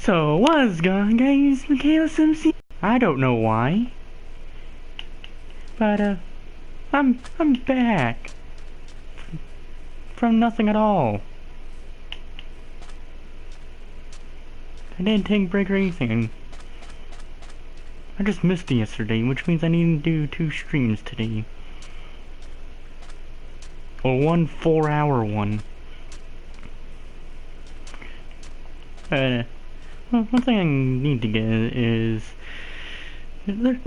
So what's going on, guys? Michaela MC. I don't know why, but I'm back from nothing at all. I didn't take a break or anything. I just missed it yesterday, which means I need to do 2 streams today. Well, 1 4-hour one. Well, one thing I need to get is there's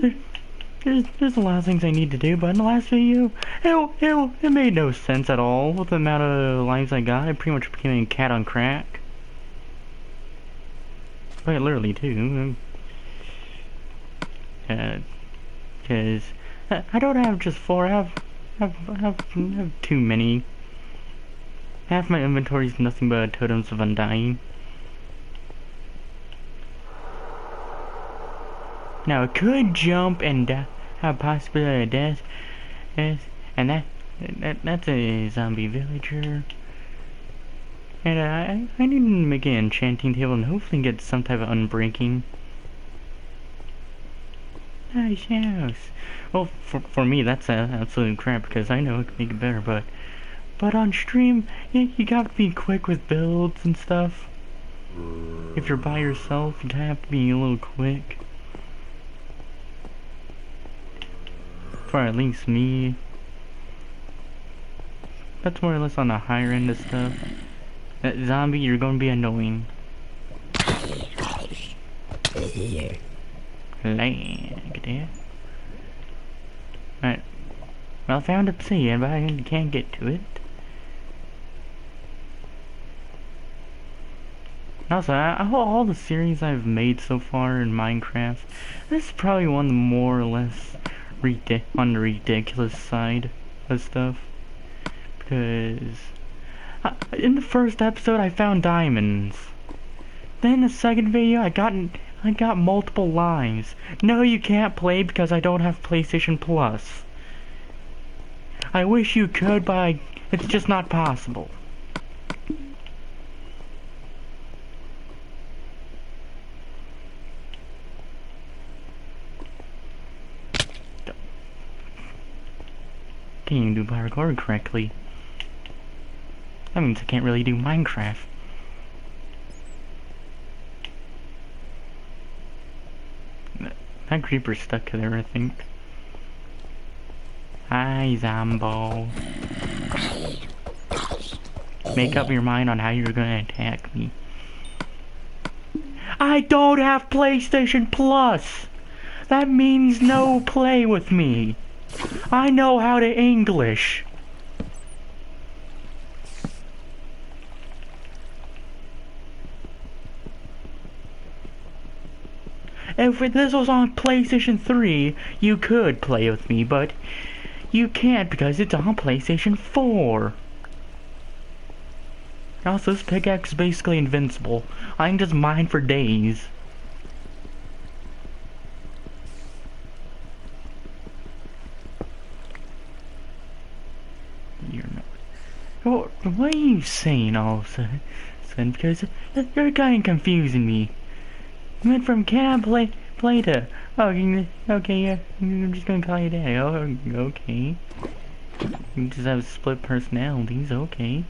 a lot of things I need to do, but in the last video, it made no sense at all with the amount of lives I got. I pretty much became a cat on crack. Quite literally too. Cause I don't have just 4. I have too many. Half my inventory is nothing but totems of undying. Now it could jump and have possibility of death, and that's a zombie villager. And I need to make an enchanting table and hopefully get some type of unbreaking. Nice house. Well, for me that's absolute crap because I know it can make it better, but on stream you got to be quick with builds and stuff. If you're by yourself, you have to be a little quick. For at least me. That's more or less on the higher end of stuff. That zombie, you're gonna be annoying. Land there. Alright. Well, I found obsidian, but I can't get to it. Also, all the series I've made so far in Minecraft, this is probably one of the more or less on the ridiculous side of stuff. Because in the first episode I found diamonds. Then in the second video I got multiple lives. No, you can't play because I don't have PlayStation Plus. I wish you could, but it's just not possible. Can't even do parkour correctly. That means I can't really do Minecraft. That creeper's stuck there, I think. Hi, Zombo. Make up your mind on how you're gonna attack me. I don't have PlayStation Plus! That means no play with me. I know how to English. If this was on PlayStation 3, you could play with me, but you can't because it's on PlayStation 4. Also, this pickaxe is basically invincible. I can just mine for days. You're not... What are you saying all of a sudden? Because you're kind of confusing me. You went from can I play to, oh, okay, yeah, I'm just gonna call you daddy. Oh, okay. You just have split personalities, okay.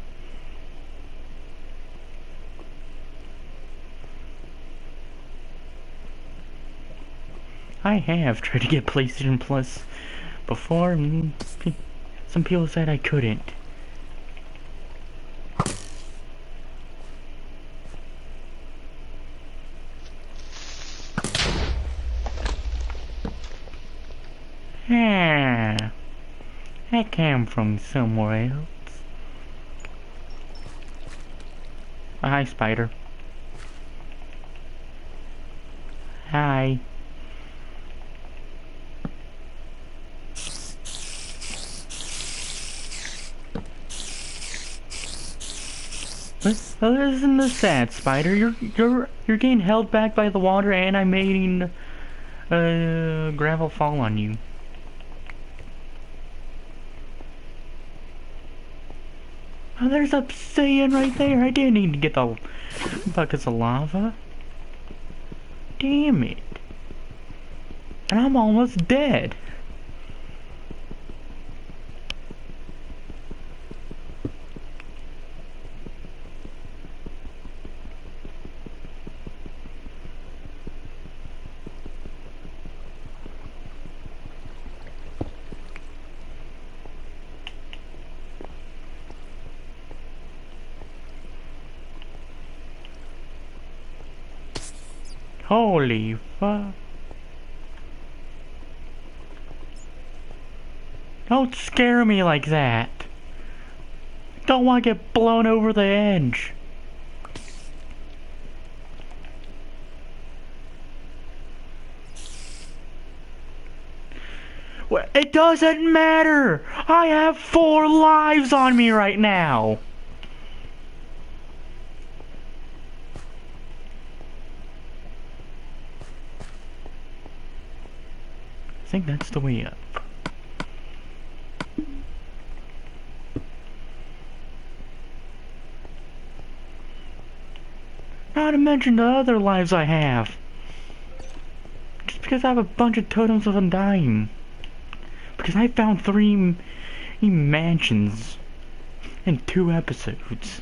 I have tried to get PlayStation Plus before, and some people said I couldn't. Ah, that came from somewhere else. Hi, spider. Hi. Listen to that, spider. You're getting held back by the water, and I'm making gravel fall on you. Oh, there's obsidian right there. I didn't need to get the buckets of lava. Damn it. And I'm almost dead. Holy fuck. Don't scare me like that. Don't want to get blown over the edge. Well, it doesn't matter. I have 4 lives on me right now. I think that's the way up. Not to mention the other lives I have. Just because I have a bunch of totems of undying. Because I found 3 mansions in 2 episodes.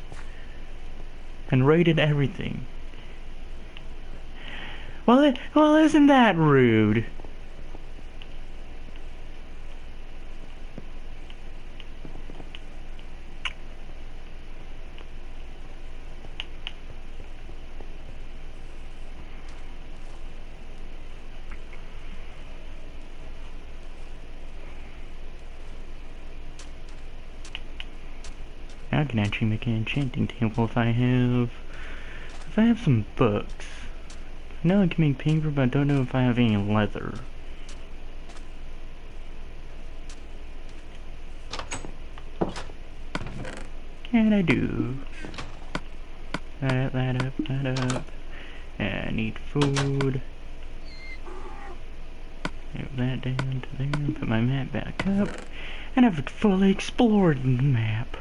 And rated everything. Well, isn't that rude? I can actually make an enchanting table if I have some books. I know I can make paper, but I don't know if I have any leather. And I do. That up. I need food. Move that down to there, put my map back up, and I've fully explored the map.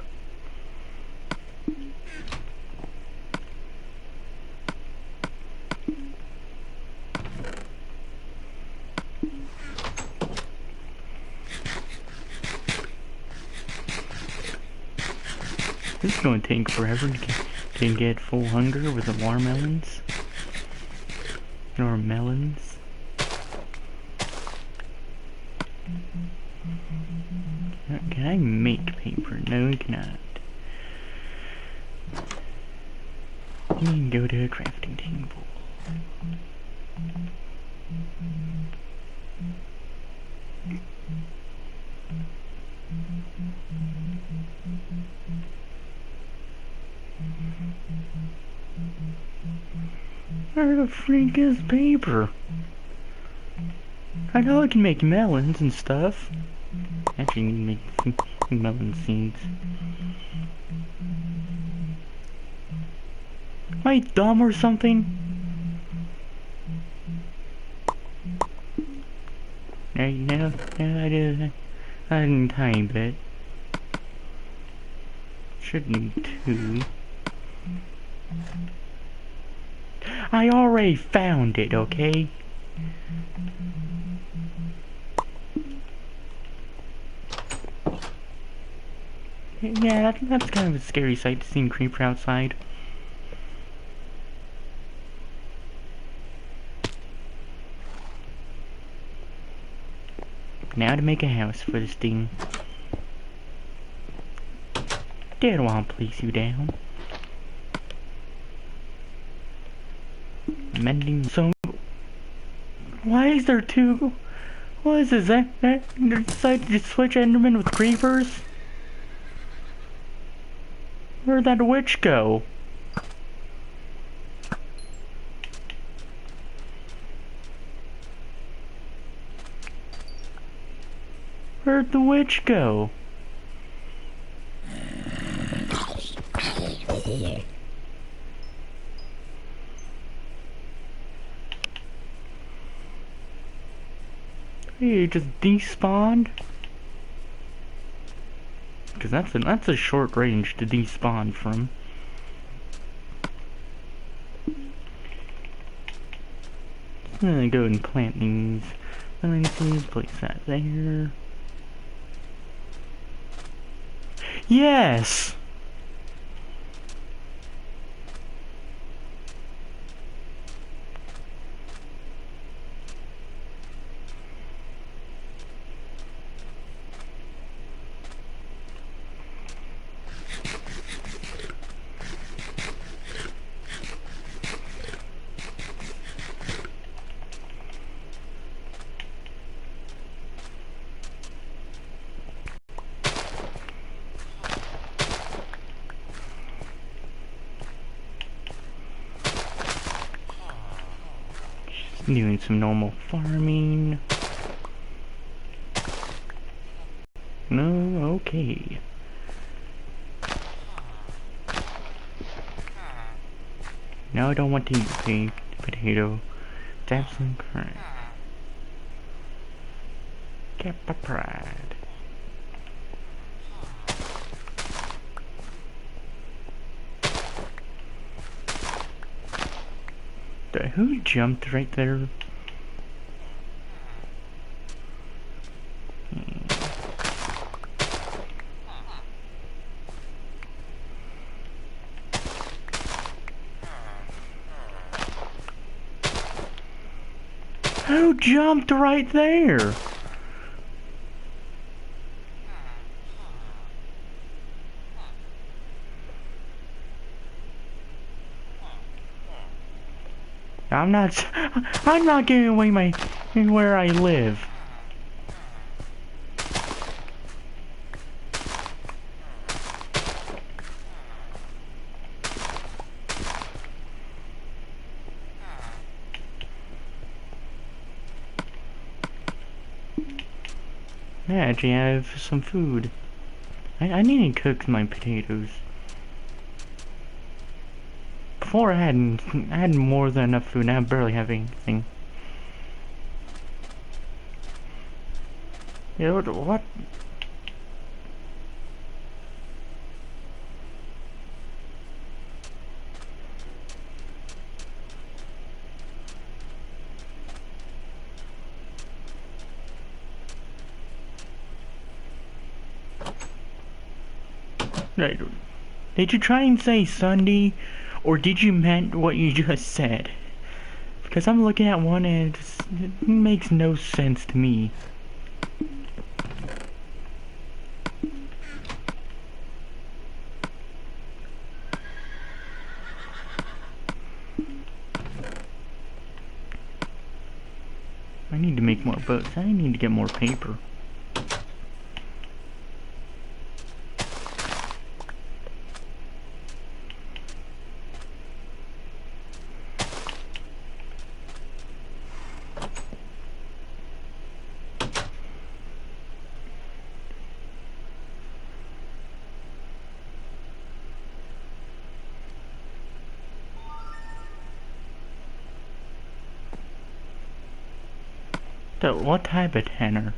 This is going to take forever to get full hunger with the watermelons. Or melons. Can I make paper? No, I cannot. You can go to a crafting table. Where the freak is paper? I know I can make melons and stuff. Actually, I need to make melon seeds. Am I dumb or something? No, I did a tiny bit. Should need 2. I already found it, okay? Yeah, that's kind of a scary sight to see a creeper outside. Now to make a house for this thing. Dad won't place you down. Mending so. Why is there 2? What is this? That decided to switch Enderman with creepers? Where'd that witch go? Where'd the witch go? Hey, just despawned? Because that's a short range to despawn from. I'm gonna go and plant these lemon seeds, place that there. Yes! Just doing some normal farming. No, okay. No, I don't want to eat the potato. It's absolutely correct. Get my pride. Who jumped right there? Who jumped right there? I'm not giving away where I live. Yeah, actually I have some food. I need to cook my potatoes. Before I had more than enough food, now I barely have anything. You know what? Right. Did you try and say Sunday, or did you meant what you just said? Because I'm looking at one and it makes no sense to me. I need to make more boats. I need to get more paper. So, what type of tanner?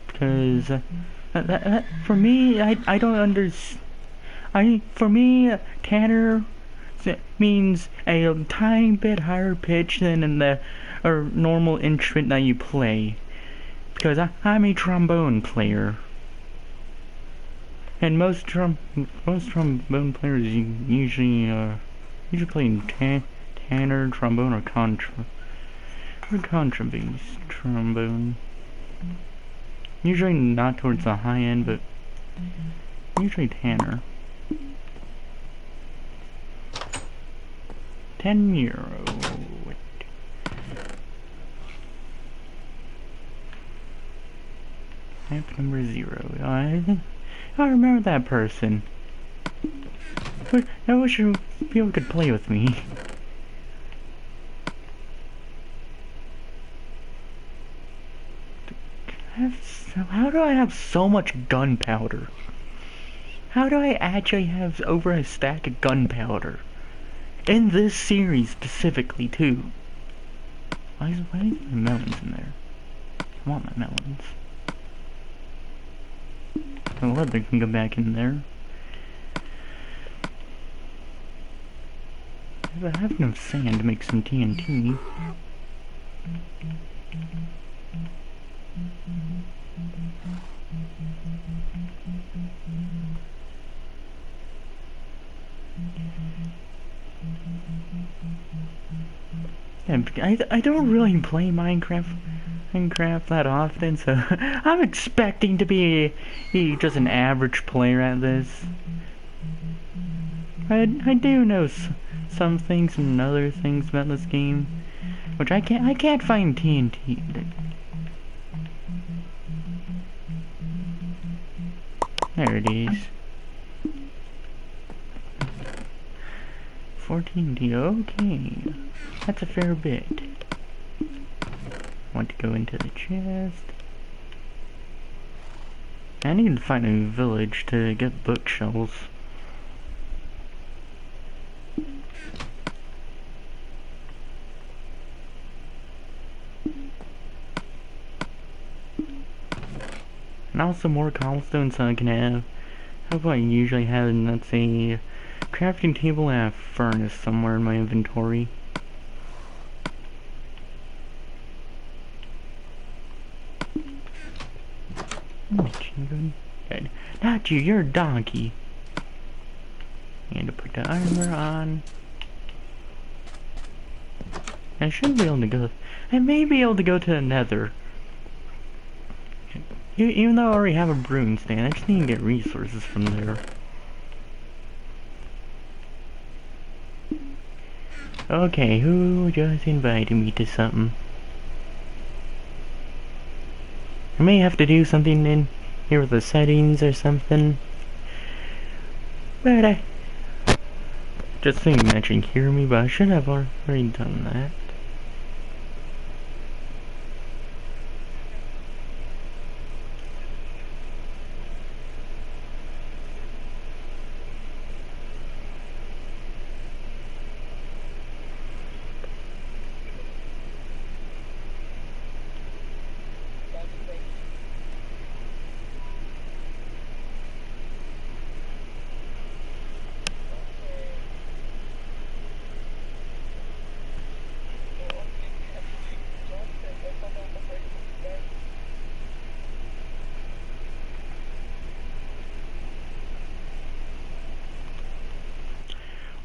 Because for me, I don't understand. For me, tanner means a tiny bit higher pitch than in the normal instrument that you play. Because I'm a trombone player, and most trombone players usually play tenor, trombone, or contrabass trombone. Usually not towards the high end, but usually tenor. €10. Map number 0. I remember that person. I wish people could play with me. How do I have so much gunpowder? How do I actually have over a stack of gunpowder? In this series specifically, too. Why is my melons in there? I want my melons. The leather can go back in there. I have enough sand to make some TNT. Yeah, I don't really play Minecraft that often, so I'm expecting to be just an average player at this. I do know some things and other things about this game, which I can't find TNT. There it is. 14D, okay. That's a fair bit. Want to go into the chest. I need to find a village to get bookshelves. And also more cobblestone so I can have what I usually have, and that's a crafting table and a furnace somewhere in my inventory. Machine gun. Not you, you're a donkey. And to put the armor on. I should be able to go. I may be able to go to the nether. Even though I already have a brewing stand, I just need to get resources from there. Okay, who just invited me to something? I may have to do something in here with the settings or something. But I just thinking that you can hear me, but I should have already done that.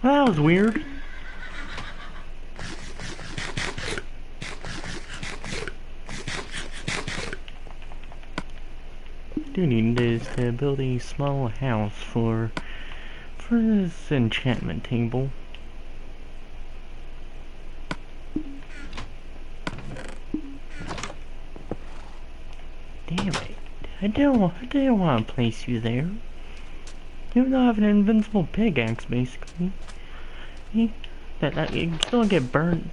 Well, that was weird. Do need this to build a small house for this enchantment table. Damn it! I don't want to place you there. Even though I have an invincible pickaxe, basically. That you can still get burnt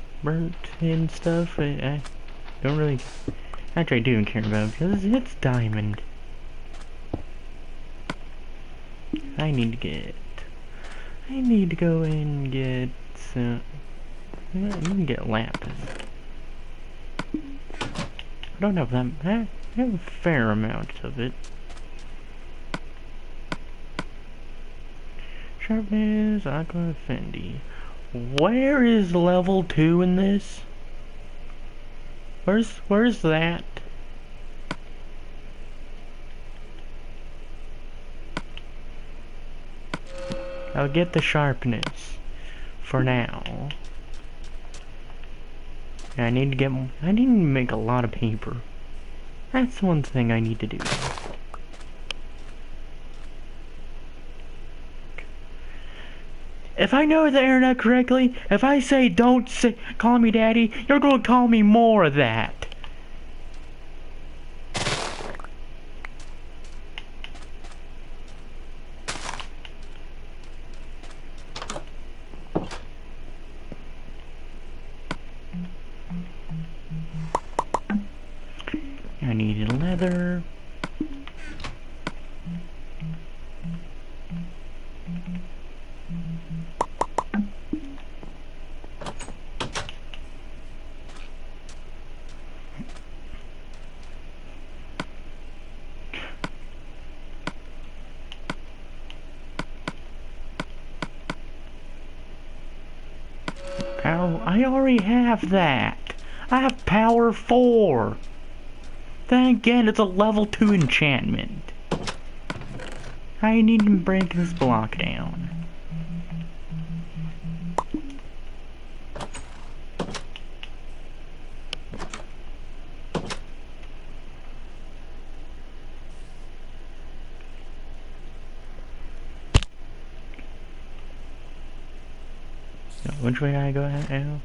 and stuff. I don't really. Actually, I do care about it because it's diamond. I need to go and get some. You can get lapis. I don't have that. I have a fair amount of it. Sharpness, aqua, Fendi. Where is level 2 in this? Where's that? I'll get the sharpness for now. I need to make a lot of paper. That's one thing I need to do. If I know the internet correctly, if I say don't call me daddy, you're gonna call me more of that. I need leather. Oh, I already have that. I have power 4. Then again, it's a level 2 enchantment. I need to break this block down. So which way do I go now?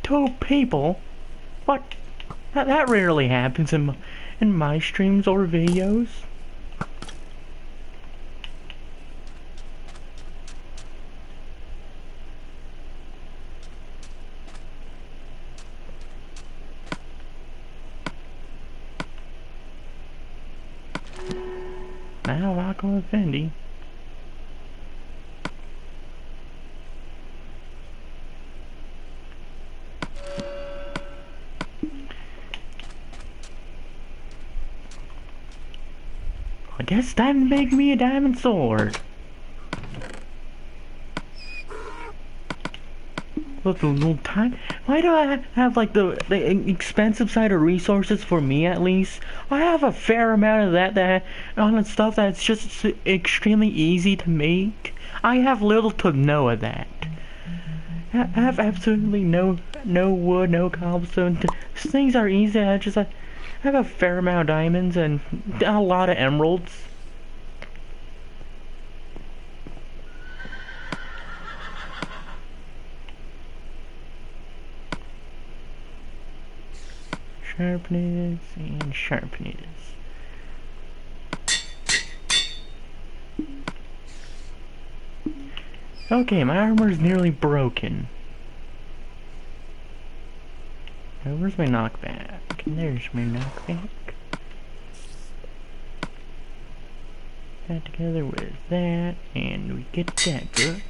2 people? What? That rarely happens in my streams or videos. Now rock on Fendi. I guess it's time to make me a diamond sword. Look, a little time. Why do I have like the expensive side of resources for me at least? I have a fair amount of that on the stuff that's just extremely easy to make. I have little to no of that. I have absolutely no wood, no cobblestone. Things are easy. I have a fair amount of diamonds and a lot of emeralds. Sharpness and sharpness. Okay, my armor's nearly broken. Now, where's my knockback? There's my knockback. That together with that, and we get that good.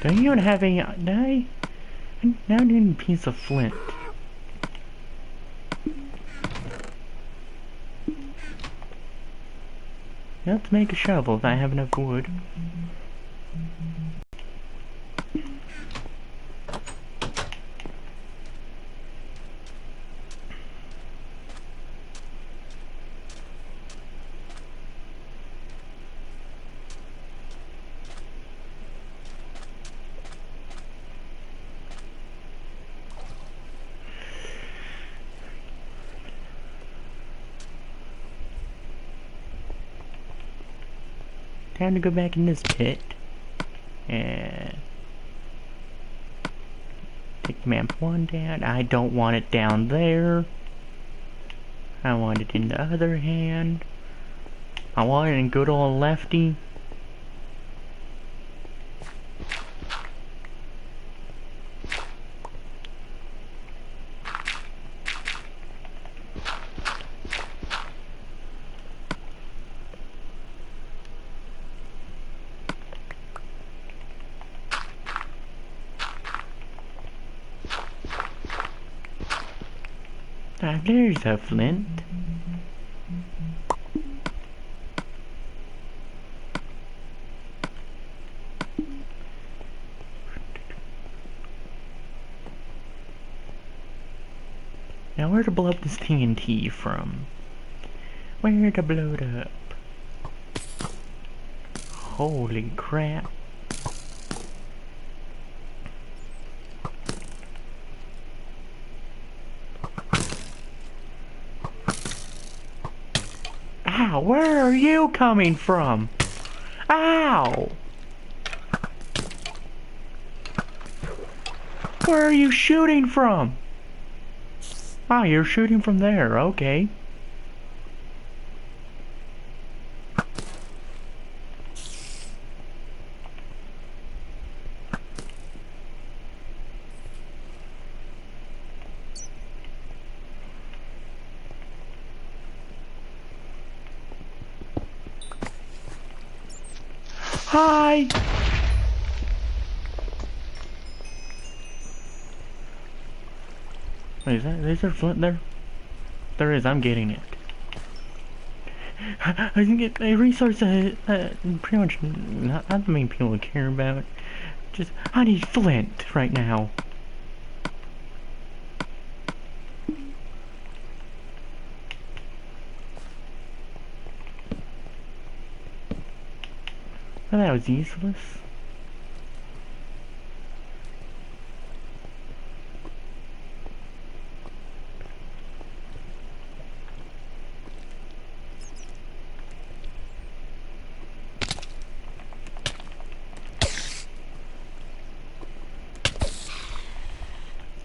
Don't even have any. I now need a piece of flint. Let's make a shovel if I have enough wood. Time to go back in this pit and take map 1 down. I don't want it down there. I want it in the other hand. I want it in good old lefty. Ah, there's a flint. Now where to blow up this TNT from? Where to blow it up? Holy crap. Ow, where are you coming from? Ow! Where are you shooting from? Ah, you're shooting from there, okay. Hi! Wait, is there flint there? There is, I'm getting it. I can get a resource that pretty much not the main people care about. Just, I need flint right now. Well, that was useless.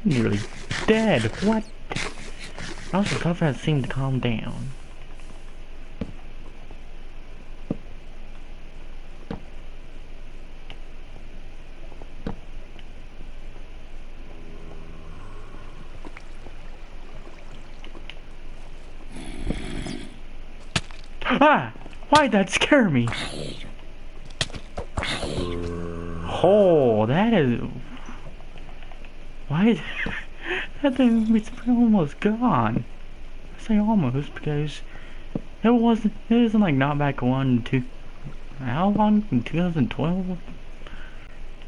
Nearly dead. What? Also, combat seemed to calm down. Ah! Why'd that scare me? Oh, that is... Why? That thing was almost gone. I say almost because it wasn't like Knockback 1 2. How long? In 2012?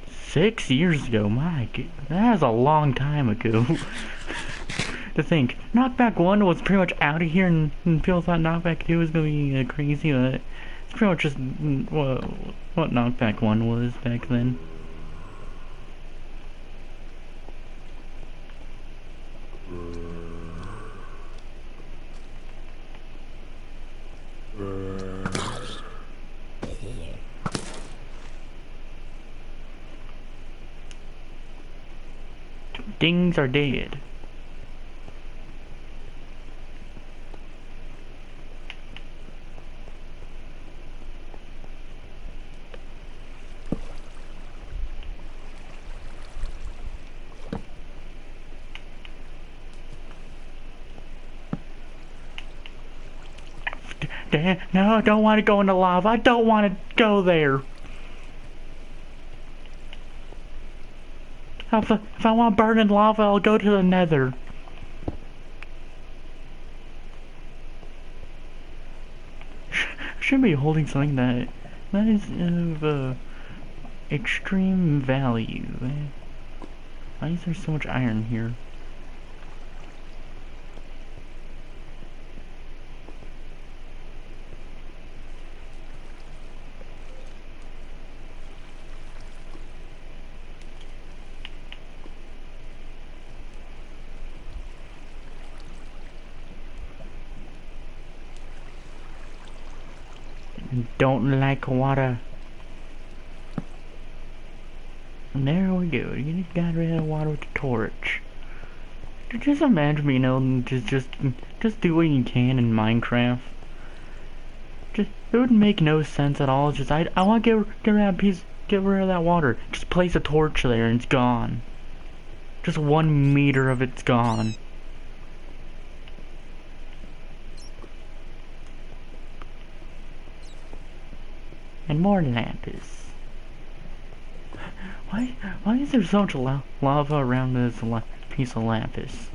6 years ago. My God, that was a long time ago. To think, Knockback 1 was pretty much out of here, and people thought Knockback 2 was gonna be crazy, but it's pretty much just what Knockback 1 was back then. Things are dead. No, I don't want to go into lava. I don't want to go there. If I want to burn in lava, I'll go to the nether. Should be holding something that is of extreme value. Why is there so much iron here? Don't like water. And there we go. You just got rid of water with the torch. Just imagine being able to just do what you can in Minecraft. Just it would make no sense at all. Just I want to get rid of that water. Just place a torch there and it's gone. Just 1 meter of it's gone. And more lapis. Why is there so much lava around this piece of lapis?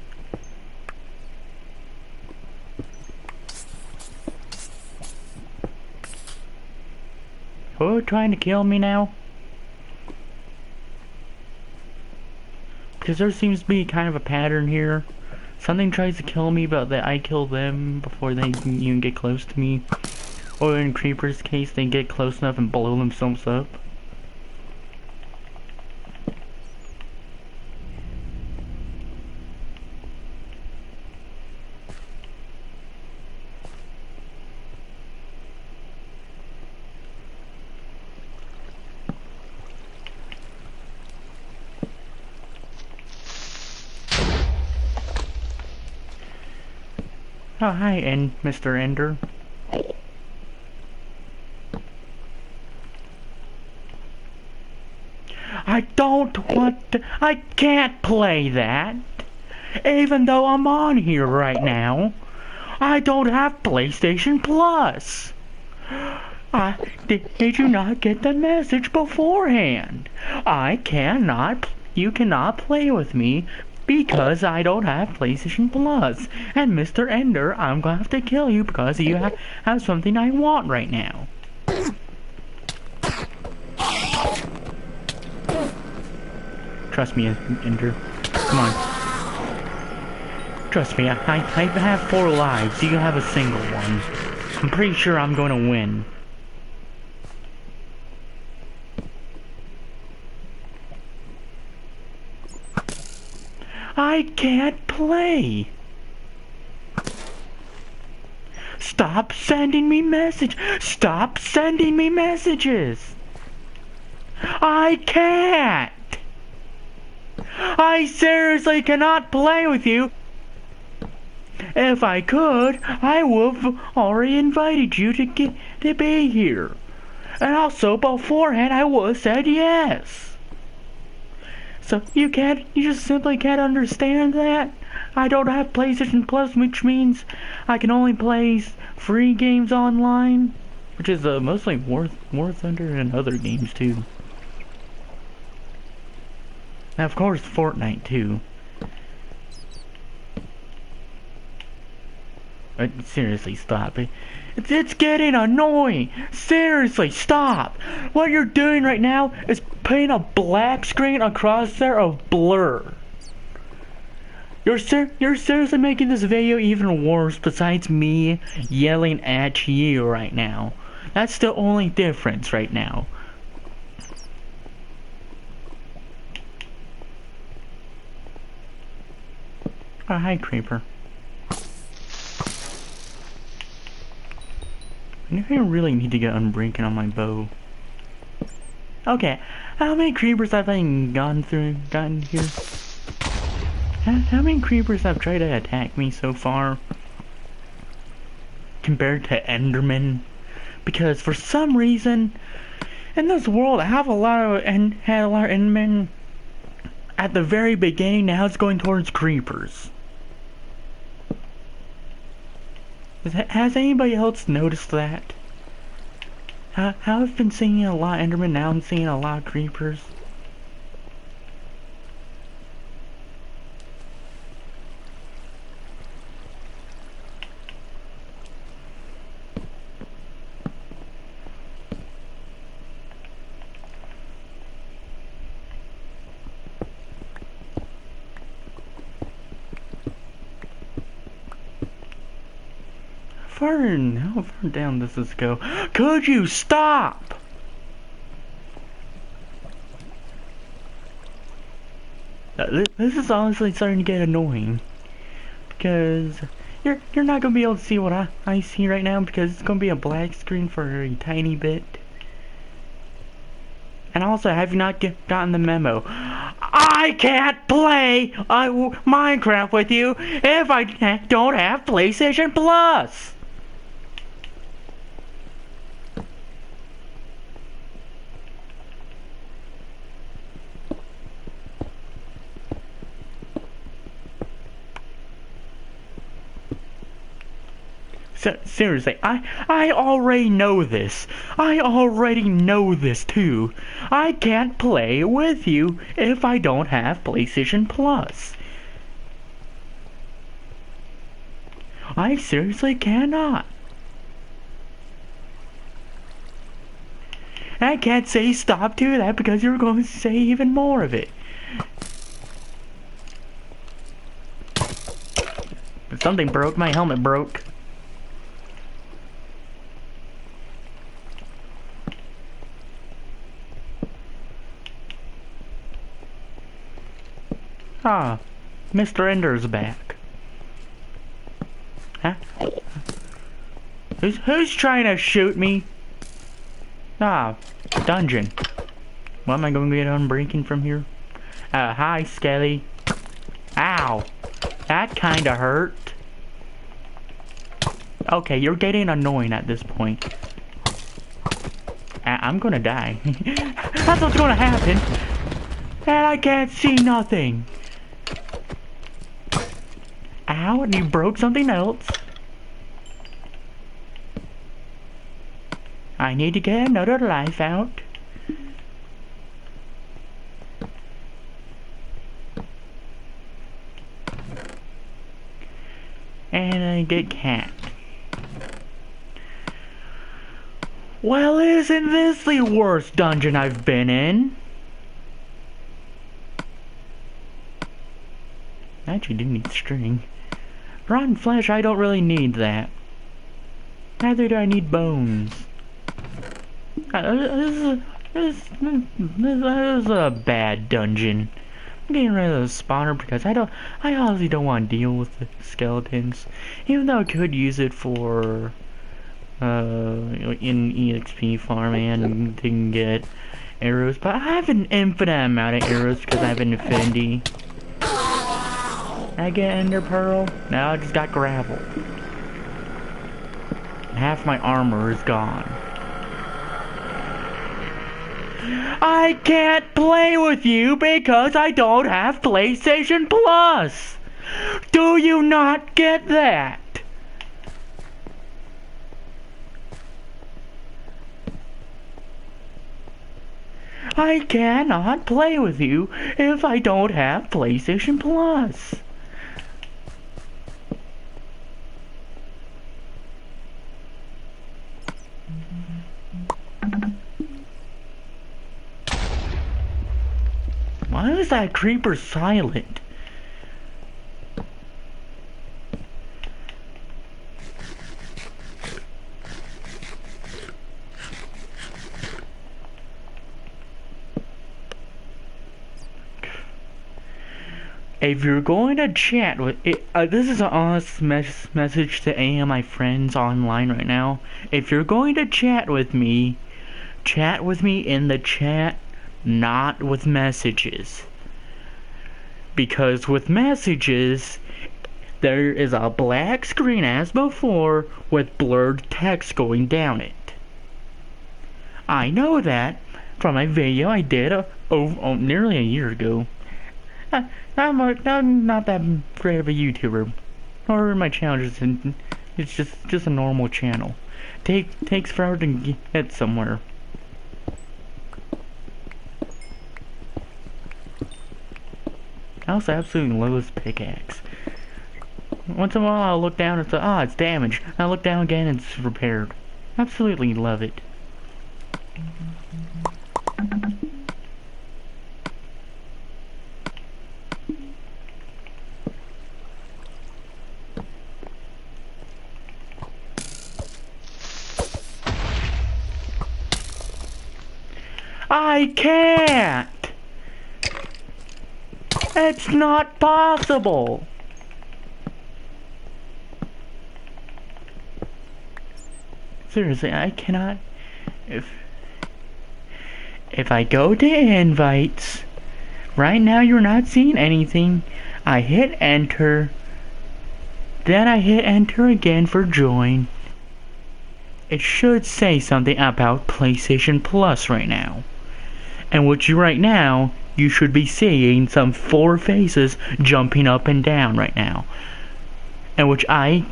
Who trying to kill me now? Because there seems to be kind of a pattern here. Something tries to kill me, but I kill them before they can even get close to me. Or in Creeper's case, they get close enough and blow themselves up. Oh, hi, Mr. Ender. I don't want to, I can't play that. Even though I'm on here right now. I don't have PlayStation Plus. Did you not get the message beforehand? You cannot play with me because I don't have PlayStation Plus. And Mr. Ender, I'm gonna have to kill you because you have something I want right now. Trust me, Ender. Come on. Trust me, I have 4 lives. You have a single one. I'm pretty sure I'm going to win. I can't play. Stop sending me messages. Stop sending me messages. I can't. I seriously cannot play with you. If I could, I would have already invited you to be here. And also, beforehand, I would have said yes. So, you just simply can't understand that? I don't have PlayStation Plus, which means I can only play free games online. Which is mostly War Thunder and other games, too. Now, of course, Fortnite, too. Seriously, stop it. It's getting annoying. Seriously, stop. What you're doing right now is putting a black screen across there of blur. You're seriously making this video even worse besides me yelling at you right now. That's the only difference right now. Oh, hi, Creeper. I really need to get unbreaking on my bow. Okay, how many creepers have I gotten here? How many creepers have tried to attack me so far? Compared to Endermen? Because for some reason, in this world, I have had a lot of Endermen at the very beginning. Now it's going towards creepers. Has anybody else noticed that? How I've been seeing a lot of Endermen, now I'm seeing a lot of creepers. How far down does this go? Could you stop? This is honestly starting to get annoying. Because you're not gonna be able to see what I see right now because it's gonna be a black screen for a tiny bit. And also, have you not gotten the memo? I can't play Minecraft with you if I don't have PlayStation Plus! Seriously, I already know this. I already know this too. I can't play with you if I don't have PlayStation Plus. I seriously cannot. And I can't say stop doing that because you're going to say even more of it. Something broke, my helmet broke. Ah, Mr. Ender's back. Huh? Who's trying to shoot me? Ah, dungeon. What am I going to get unbreaking from here? Hi, Skelly. Ow. That kinda hurt. Okay, you're getting annoying at this point. I'm gonna die. That's what's gonna happen. And I can't see nothing. Ow, and you broke something else. I need to get another life out. And I get cat. Well, isn't this the worst dungeon I've been in? I actually do need string. Rotten flesh, I don't really need that. Neither do I need bones. This is a bad dungeon. I'm getting rid of the spawner because I honestly don't want to deal with the skeletons. Even though I could use it for in EXP farming and can get arrows, but I have an infinite amount of arrows because I have an affinity. I get ender pearl. Now I just got gravel. Half my armor is gone. I can't play with you because I don't have PlayStation Plus. Do you not get that? I cannot play with you if I don't have PlayStation Plus. Why is that creeper silent? If you're going to chat with it, this is an honest message to any of my friends online right now. If you're going to chat with me in the chat, not with messages. Because with messages, there is a black screen as before with blurred text going down it. I know that from a video I did nearly a year ago. I'm not that great of a YouTuber, or my channel it's just a normal channel. Takes forever to get somewhere. I also absolutely love this pickaxe. Once in a while I'll look down and say, it's damaged. I look down again and it's repaired. Absolutely love it. I can't! It's not possible! Seriously, I cannot... If I go to invites, right now you're not seeing anything. I hit enter, then I hit enter again for join. It should say something about PlayStation Plus right now. And which right now, you should be seeing some 4 faces jumping up and down right now. And which I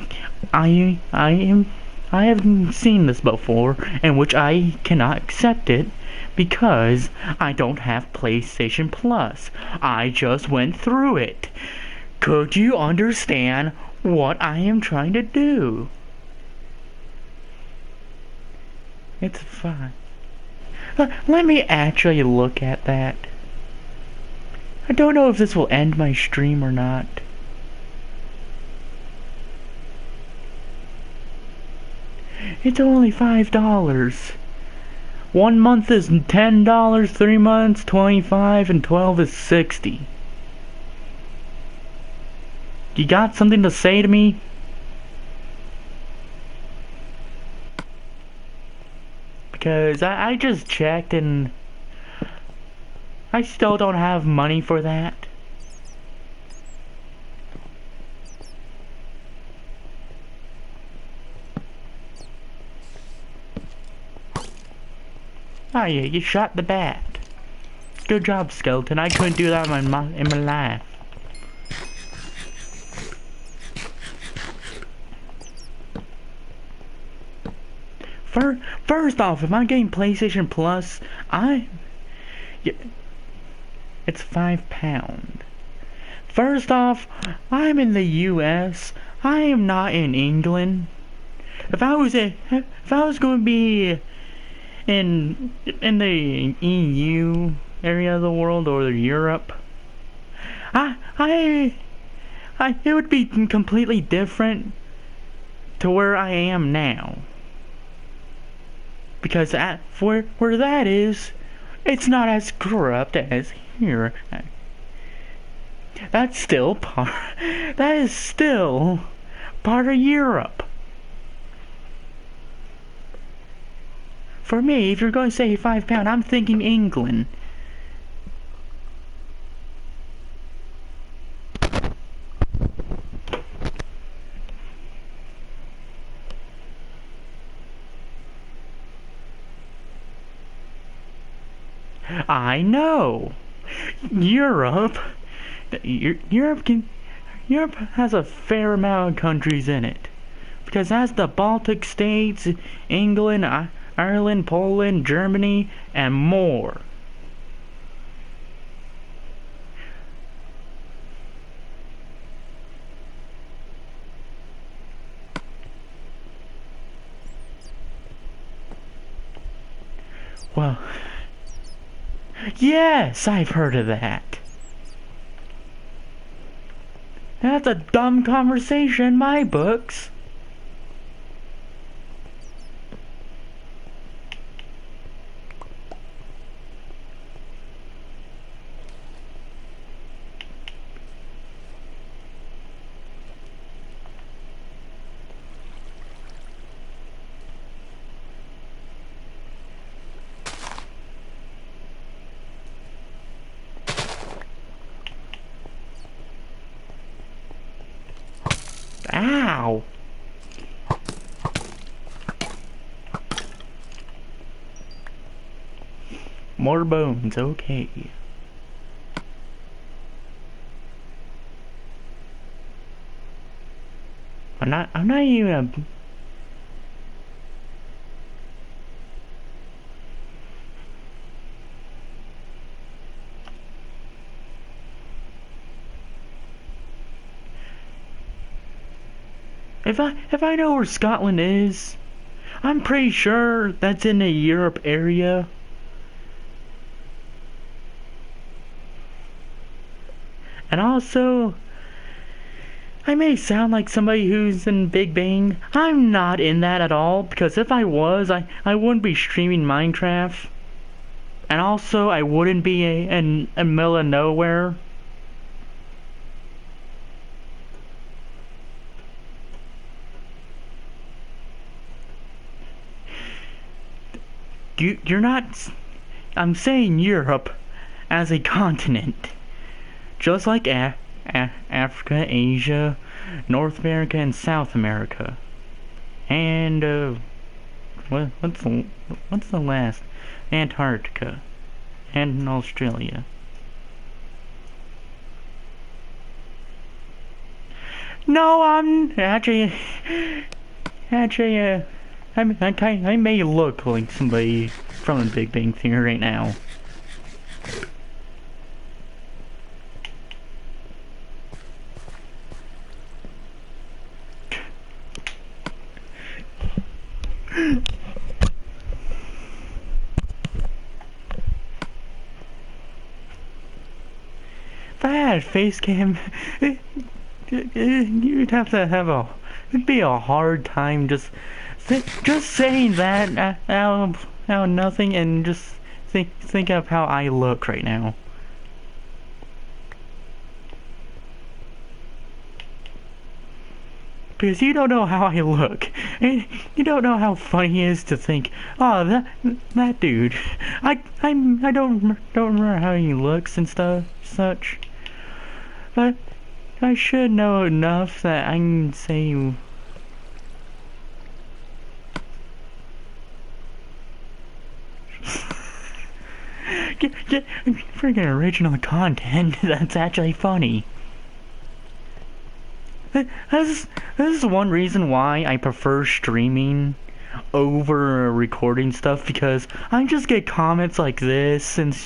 haven't seen this before, and which I cannot accept it because I don't have PlayStation Plus. I just went through it. Could you understand what I am trying to do? It's fine. Let me actually look at that. I don't know if this will end my stream or not. It's only $5. 1 month is $10, 3 months $25, and 12 is $60. You got something to say to me? Because I just checked and I still don't have money for that. Oh yeah, you shot the bat. Good job, skeleton. I couldn't do that in my life. First off, if I'm getting PlayStation Plus, it's £5. First off, I'm in the U.S. I am not in England. If I was going to be in the EU area of the world or Europe, it would be completely different to where I am now. Because where that is, it's not as corrupt as here. That is still part of Europe. For me, if you're going to say £5, I'm thinking England. I know. Europe has a fair amount of countries in it. Because that's the Baltic states, England, Ireland, Poland, Germany, and more. Well, yes, I've heard of that. That's a dumb conversation in my books. Ow! More bones, okay. I'm not even a... If I know where Scotland is, I'm pretty sure that's in the Europe area. And also, I may sound like somebody who's in Big Bang. I'm not in that at all, because if I was, I wouldn't be streaming Minecraft. And also, I wouldn't be in the middle of nowhere. You're not... I'm saying Europe as a continent. Just like Africa, Asia, North America, and South America. And, what's the last? Antarctica. And Australia. No, I'm actually, I may look like somebody from the Big Bang Theory right now. If I had a face cam, you'd have to have it'd be a hard time just saying that out of nothing, and just think of how I look right now. Because you don't know how I look, and you don't know how funny it is to think, oh, that dude, I don't remember how he looks and such, but I should know enough that I can say. Get freaking original content that's actually funny. This is one reason why I prefer streaming over recording stuff because I just get comments like this and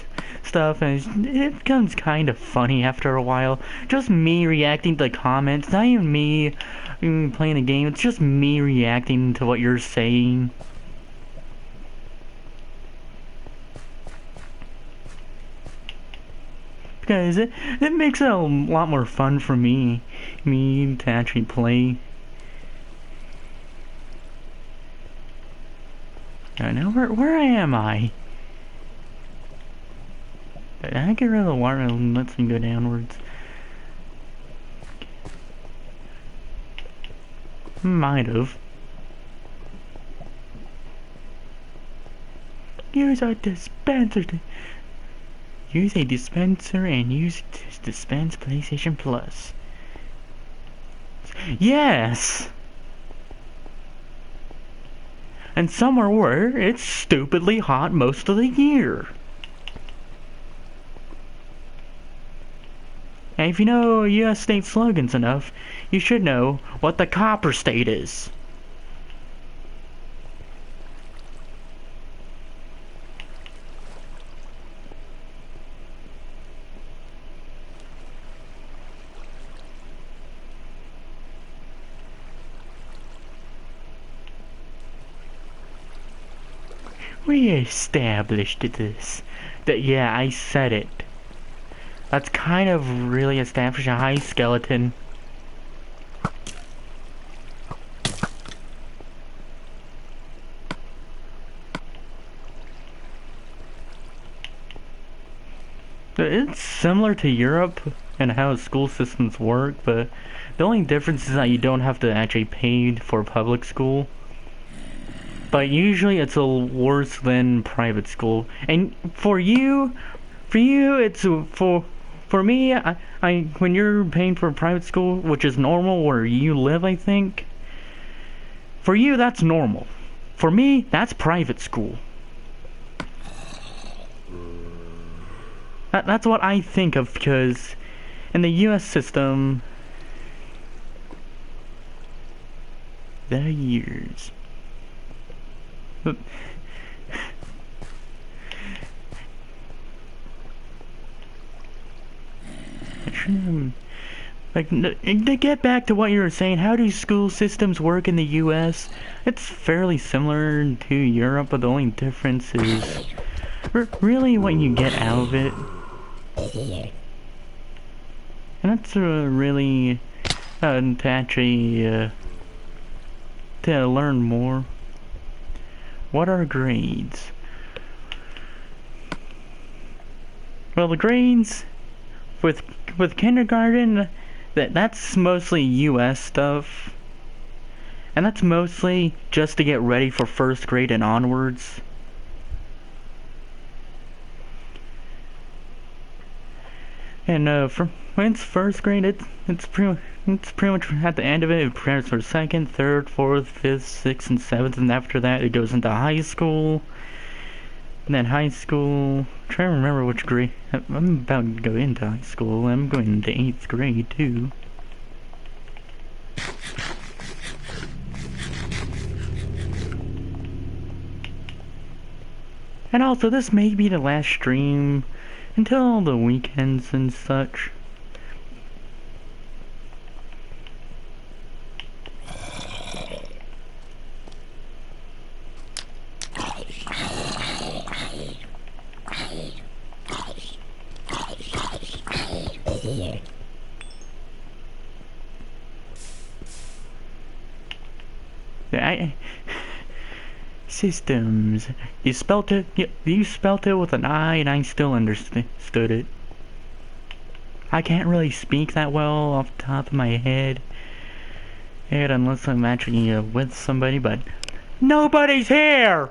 stuff, and it becomes kind of funny after a while. Just me reacting to the comments, not even me playing a game, it's just me reacting to what you're saying. Because it makes it a lot more fun for me to actually play. Now where am I? Did I get rid of the water and lets me go downwards? Might have. Use a dispenser. Use a dispenser and use to dispense PlayStation Plus. Yes! And somewhere where it's stupidly hot most of the year. And if you know US state slogans enough, you should know what the copper state is. We established this. That, yeah, I said it. That's kind of really establishing a high skeleton. It's similar to Europe and how school systems work, but the only difference is that you don't have to actually pay for public school. But usually it's a worse than private school. And for you, it's for me, I when you're paying for private school, which is normal where you live, I think. For you, that's normal. For me, that's private school. That's what I think of, because in the US system, the years. Like, to get back to what you were saying, how do school systems work in the US? It's fairly similar to Europe, but the only difference is really what you get out of it. And that's really to actually to learn more. What are grades? Well, the grades with kindergarten, that's mostly US stuff. And that's mostly just to get ready for first grade and onwards. And for when it's first grade, it's pretty much at the end of it. It prepares for second, third, fourth, fifth, sixth, and seventh, and after that it goes into high school. And then high school, I'm trying to remember which grade. I'm about to go into high school. I'm going into 8th grade too. And also, this may be the last stream until the weekends and such. Systems. You spelt it with an I, and I still understood it. I can't really speak that well off the top of my head, unless I'm actually with somebody, but nobody's here!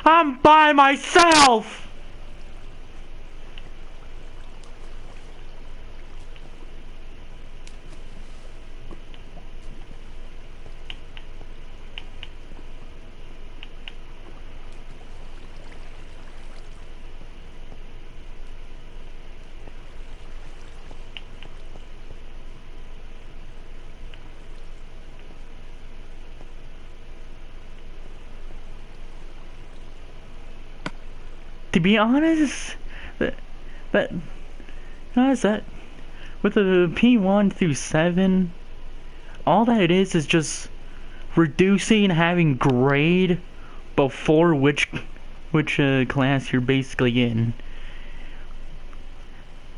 I'm by myself! be honest, that that honest, that with the P1 through 7, all that it is just reducing having grade before which class you're basically in.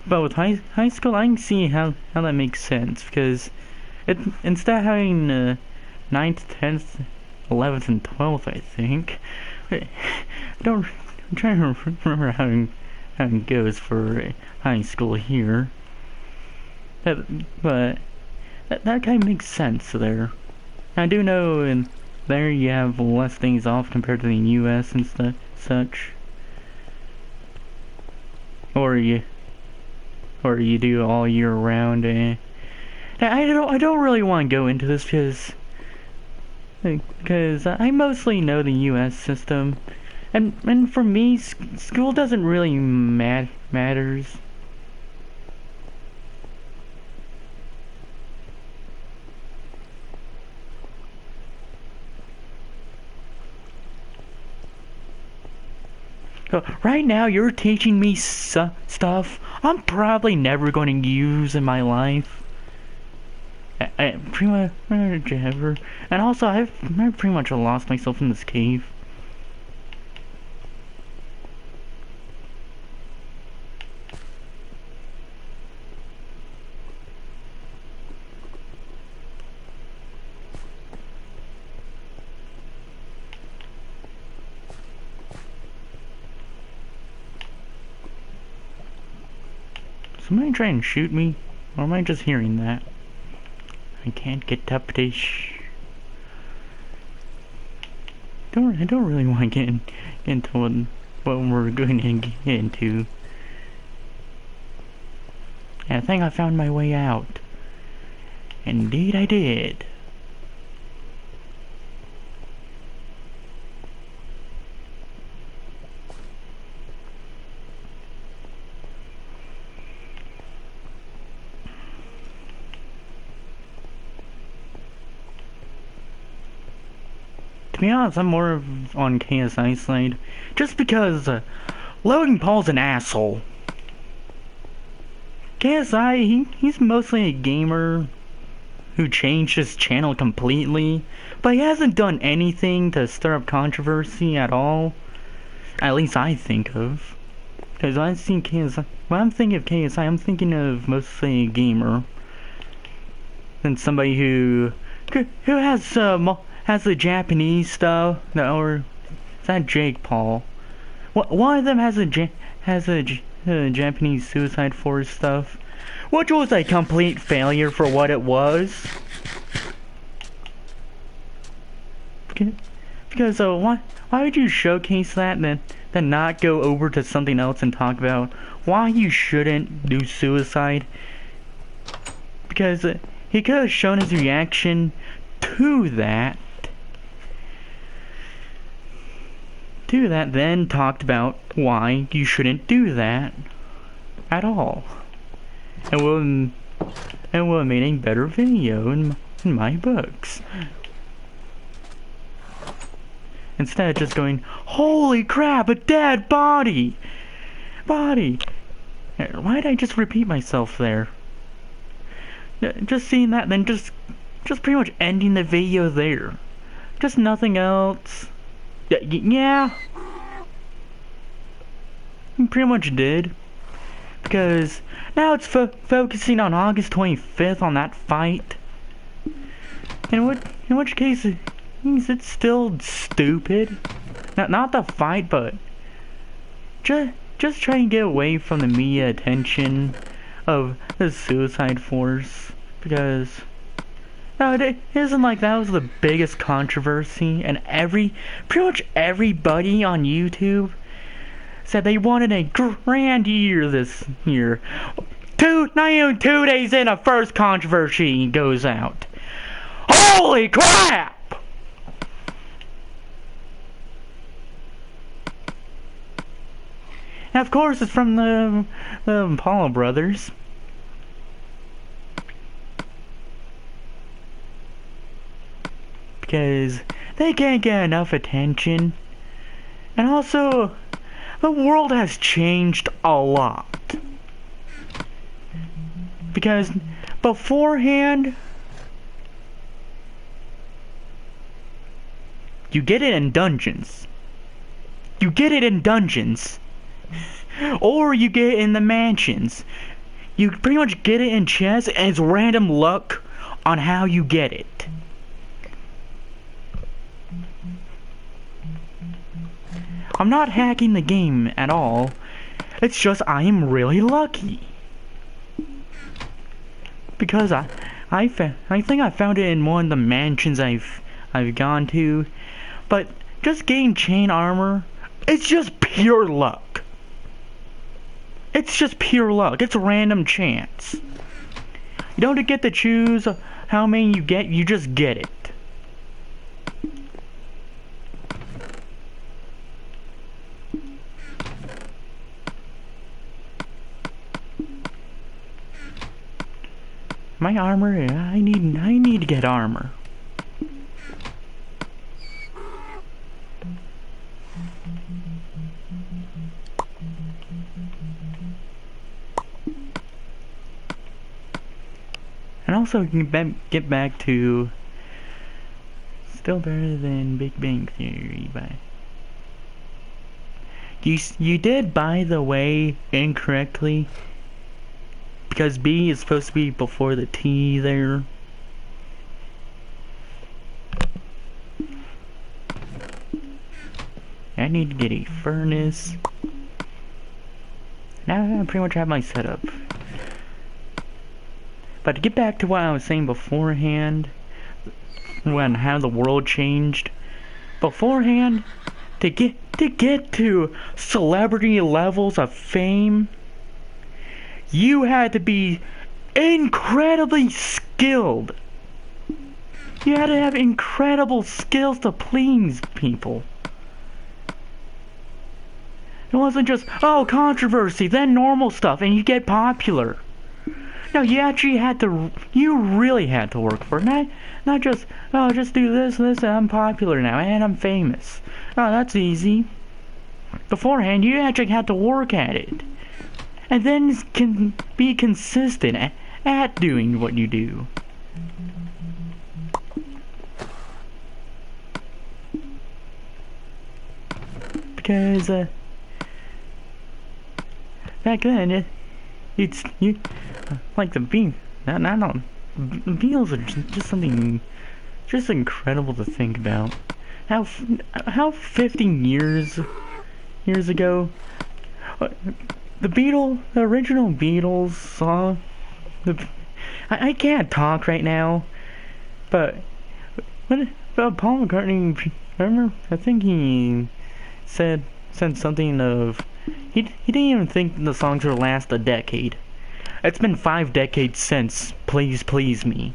But with high school, I can see how that makes sense, because instead of having 9th, 10th, 11th, and 12th, I think. I'm trying to remember how it goes for high school here. But that kind of makes sense there. I do know in there you have less days off compared to the U.S. and such. Or you do all year round. I don't really want to go into this because I mostly know the U.S. system, and for me, school doesn't really matters. So right now, you're teaching me stuff I'm probably never going to use in my life. I pretty much ever. And also, I've pretty much lost myself in this cave. Somebody try and shoot me? Or am I just hearing that? I can't get up this. I don't really want to get into what we're going to get into. I think I found my way out. Indeed I did. To be honest, I'm more on KSI side, just because Logan Paul's an asshole. KSI, he's mostly a gamer who changed his channel completely, but he hasn't done anything to stir up controversy at all. At least I think of. Because when I'm thinking of KSI, I'm thinking of mostly a gamer than somebody who has the Japanese stuff, or is that Jake Paul? One of them has a Japanese Suicide Force stuff, which was a complete failure for what it was. Because why would you showcase that and then not go over to something else and talk about why you shouldn't do suicide? Because he could have shown his reaction to that. Then talked about why you shouldn't do that at all. And would have made a better video in my books. Instead of just going, holy crap, a dead body! Why did I just repeat myself there? Just seeing that, then just pretty much ending the video there. Just nothing else. Yeah. Pretty much did. Because now it's focusing on August 25th on that fight. In which case, it's still stupid. Not the fight, but just try and get away from the media attention of the Suicide Force. Because no, it isn't like that was the biggest controversy, and pretty much everybody on YouTube said they wanted a grand year this year. Not even 2 days in, a first controversy goes out. Holy crap! And of course, it's from the Paul brothers. Because they can't get enough attention. And also, the world has changed a lot. Because beforehand, you get it in dungeons. You get it in dungeons. Or you get it in the mansions. You pretty much get it in chests, and it's random luck on how you get it. I'm not hacking the game at all. It's just I am really lucky. Because I think I found it in one of the mansions I've gone to. But just getting chain armor, it's just pure luck. It's just pure luck. It's a random chance. You don't get to choose how many you get, you just get it. My armor, I need to get armor. And also, you can get back to still better than Big Bang Theory, but you did, by the way, incorrectly, because B is supposed to be before the T there. I need to get a furnace. Now I pretty much have my setup. But to get back to what I was saying beforehand, how the world changed. Beforehand, to get to celebrity levels of fame, you had to be incredibly skilled. You had to have incredible skills to please people. It wasn't just, oh, controversy, then normal stuff, and you get popular. No, you actually had to, you really had to work for it. Not just, oh, just do this, and I'm popular now, and I'm famous. Oh, that's easy. Beforehand, you actually had to work at it. And then can be consistent at doing what you do. Because, back then, like the bean. The beetles are just something, just incredible to think about. How 15 years ago, the original Beatles song. I can't talk right now, but Paul McCartney, I think he said something of. He didn't even think the songs would last a decade. It's been 5 decades since Please Please Me.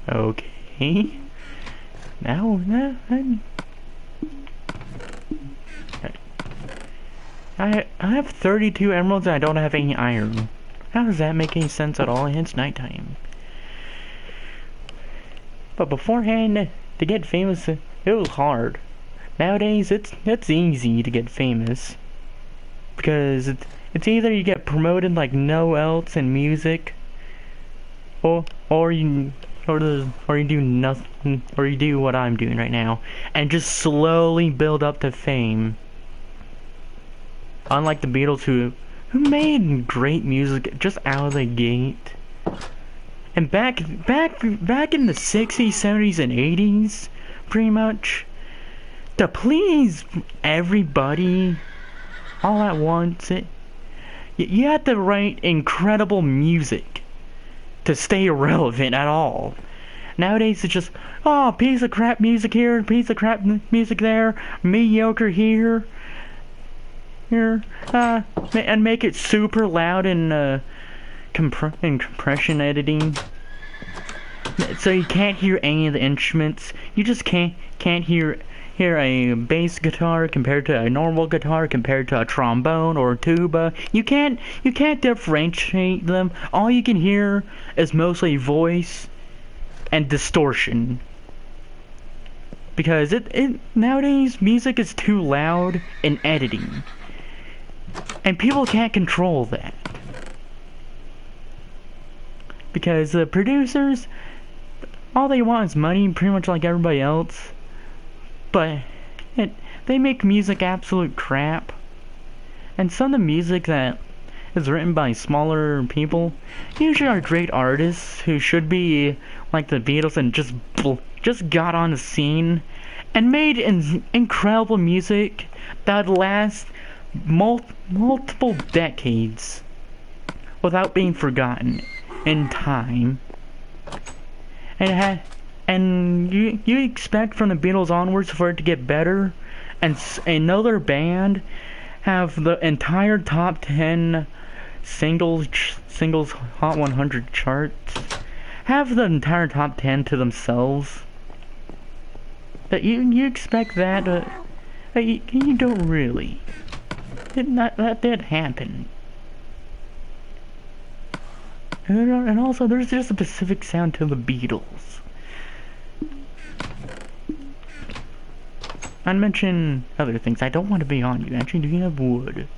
Okay. Now I have 32 emeralds and I don't have any iron. How does that make any sense at all? And it's nighttime. But beforehand, to get famous, it was hard. Nowadays, it's easy to get famous. Because it's either you get promoted like no else in music, or you do nothing, or you do what I'm doing right now, and just slowly build up to fame. Unlike the Beatles, who made great music just out of the gate. And back in the 60s, 70s, and 80s, pretty much, to please everybody all at once, you had to write incredible music to stay relevant at all. Nowadays it's just, oh, piece of crap music here, piece of crap music there, mediocre here, and make it super loud in compression editing, so you can't hear any of the instruments. You just can't hear hear a bass guitar compared to a normal guitar compared to a trombone or a tuba. You can't differentiate them. All you can hear is mostly voice and distortion. Because it nowadays music is too loud in editing. And people can't control that. Because the producers, all they want is money, pretty much like everybody else. But they make music absolute crap. And some of the music that is written by smaller people usually are great artists who should be like the Beatles and just got on the scene and made incredible music that would last multiple decades without being forgotten in time. And you expect from the Beatles onwards for it to get better, and another band have the entire top 10 singles Hot 100 charts, have the entire top 10 to themselves. That you expect that? You don't really. That did happen. And also, there's just a specific sound to the Beatles. I'd mention other things. I don't want to be on you. Actually, do you have wood?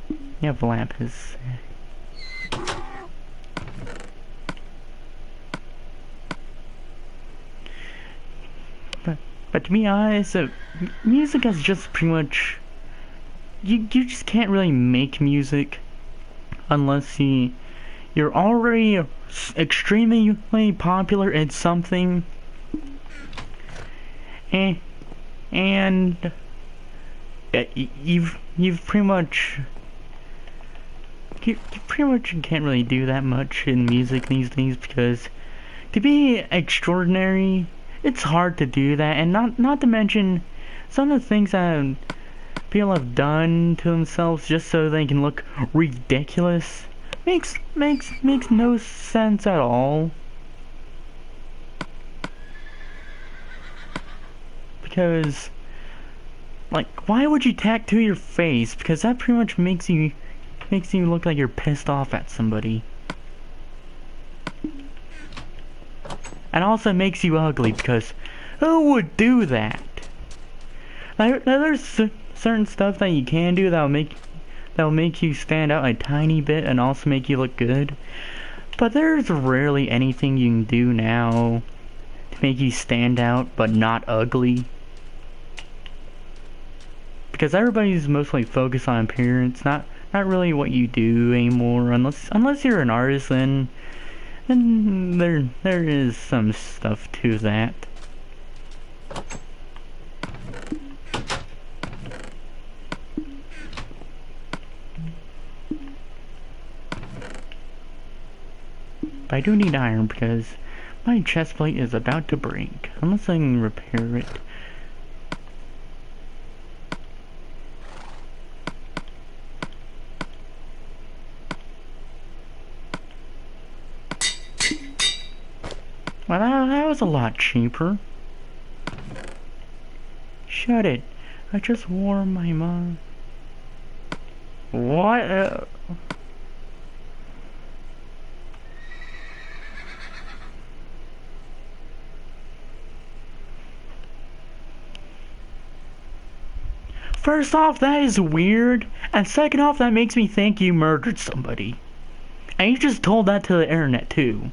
You have lapis. But to be honest, music is just pretty much... You just can't really make music unless you're already extremely popular in something, and you've pretty much you pretty much can't really do that much in music these days, because to be extraordinary, it's hard to do that. And not to mention some of the things that people have done to themselves just so they can look ridiculous makes no sense at all. Because, like, why would you tattoo your face? Because that pretty much makes you look like you're pissed off at somebody. And also makes you ugly, because who would do that? There's certain stuff that you can do that'll make you stand out a tiny bit and also make you look good. But there's rarely anything you can do now to make you stand out but not ugly. Because everybody's mostly focused on appearance, not really what you do anymore. Unless you're an artist, then there is some stuff to that. But I do need iron because my chest plate is about to break. Unless I can repair it. Well, that was a lot cheaper. Shut it. I just wore my mom. What? First off, that is weird. And second off, that makes me think you murdered somebody. And you just told that to the internet, too.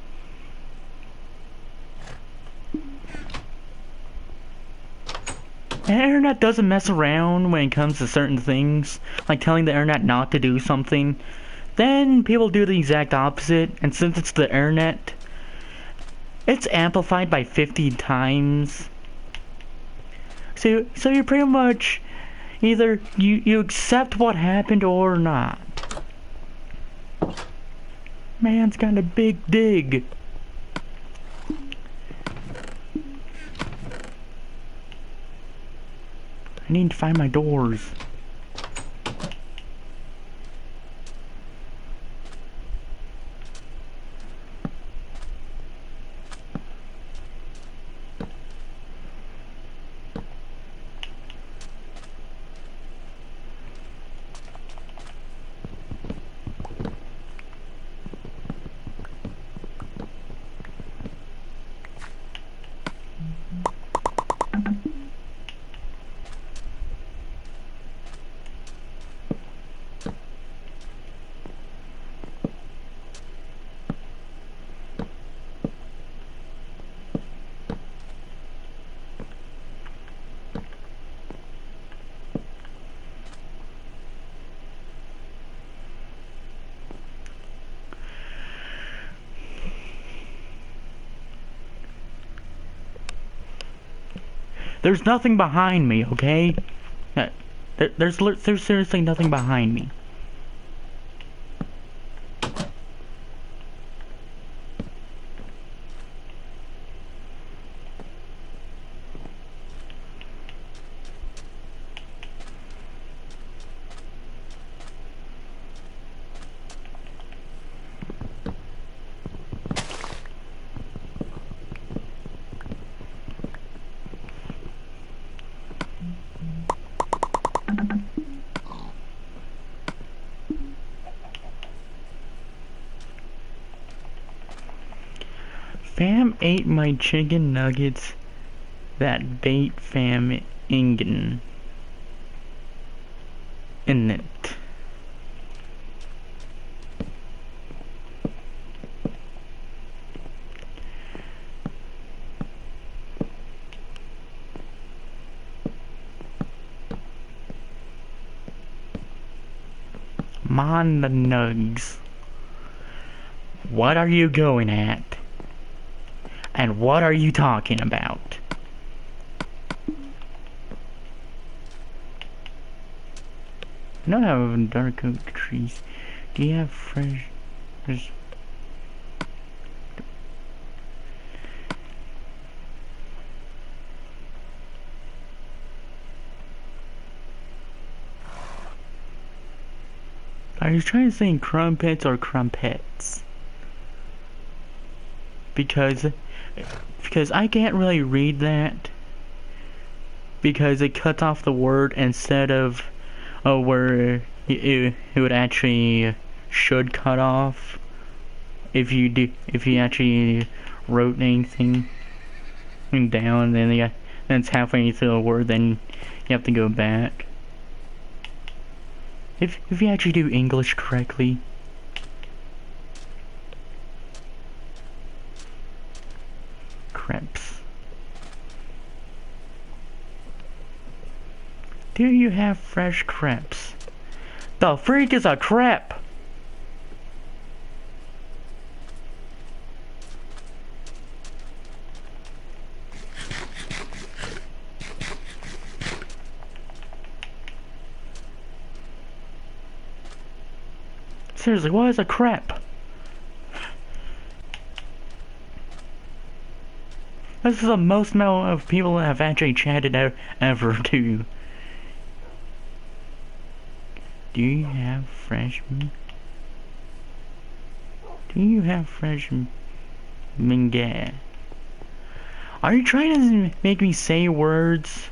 The internet doesn't mess around when it comes to certain things, like telling the internet not to do something. Then people do the exact opposite, and since it's the internet, it's amplified by 50 times. So you're pretty much either you accept what happened or not. Man's got a big dig. I need to find my doors. There's nothing behind me, okay? There's seriously nothing behind me. Fam ate my chicken nuggets. That bait fam ingen in it. Mon the nugs. What are you going at? And what are you talking about? I don't have dark oak trees. Do you have fresh... Are you trying to say crumpets or crumpets? Because I can't really read that. Because it cuts off the word instead of where it would actually should cut off. If you actually wrote anything down, then it's halfway through the word, then you have to go back. If you actually do English correctly. Crepes. Do you have fresh crepes? The freak is a crepe? Seriously, what is a crepe? This is the most amount of people that have actually chatted ever to. Do you have fresh? Do you have fresh minga? Are you trying to make me say words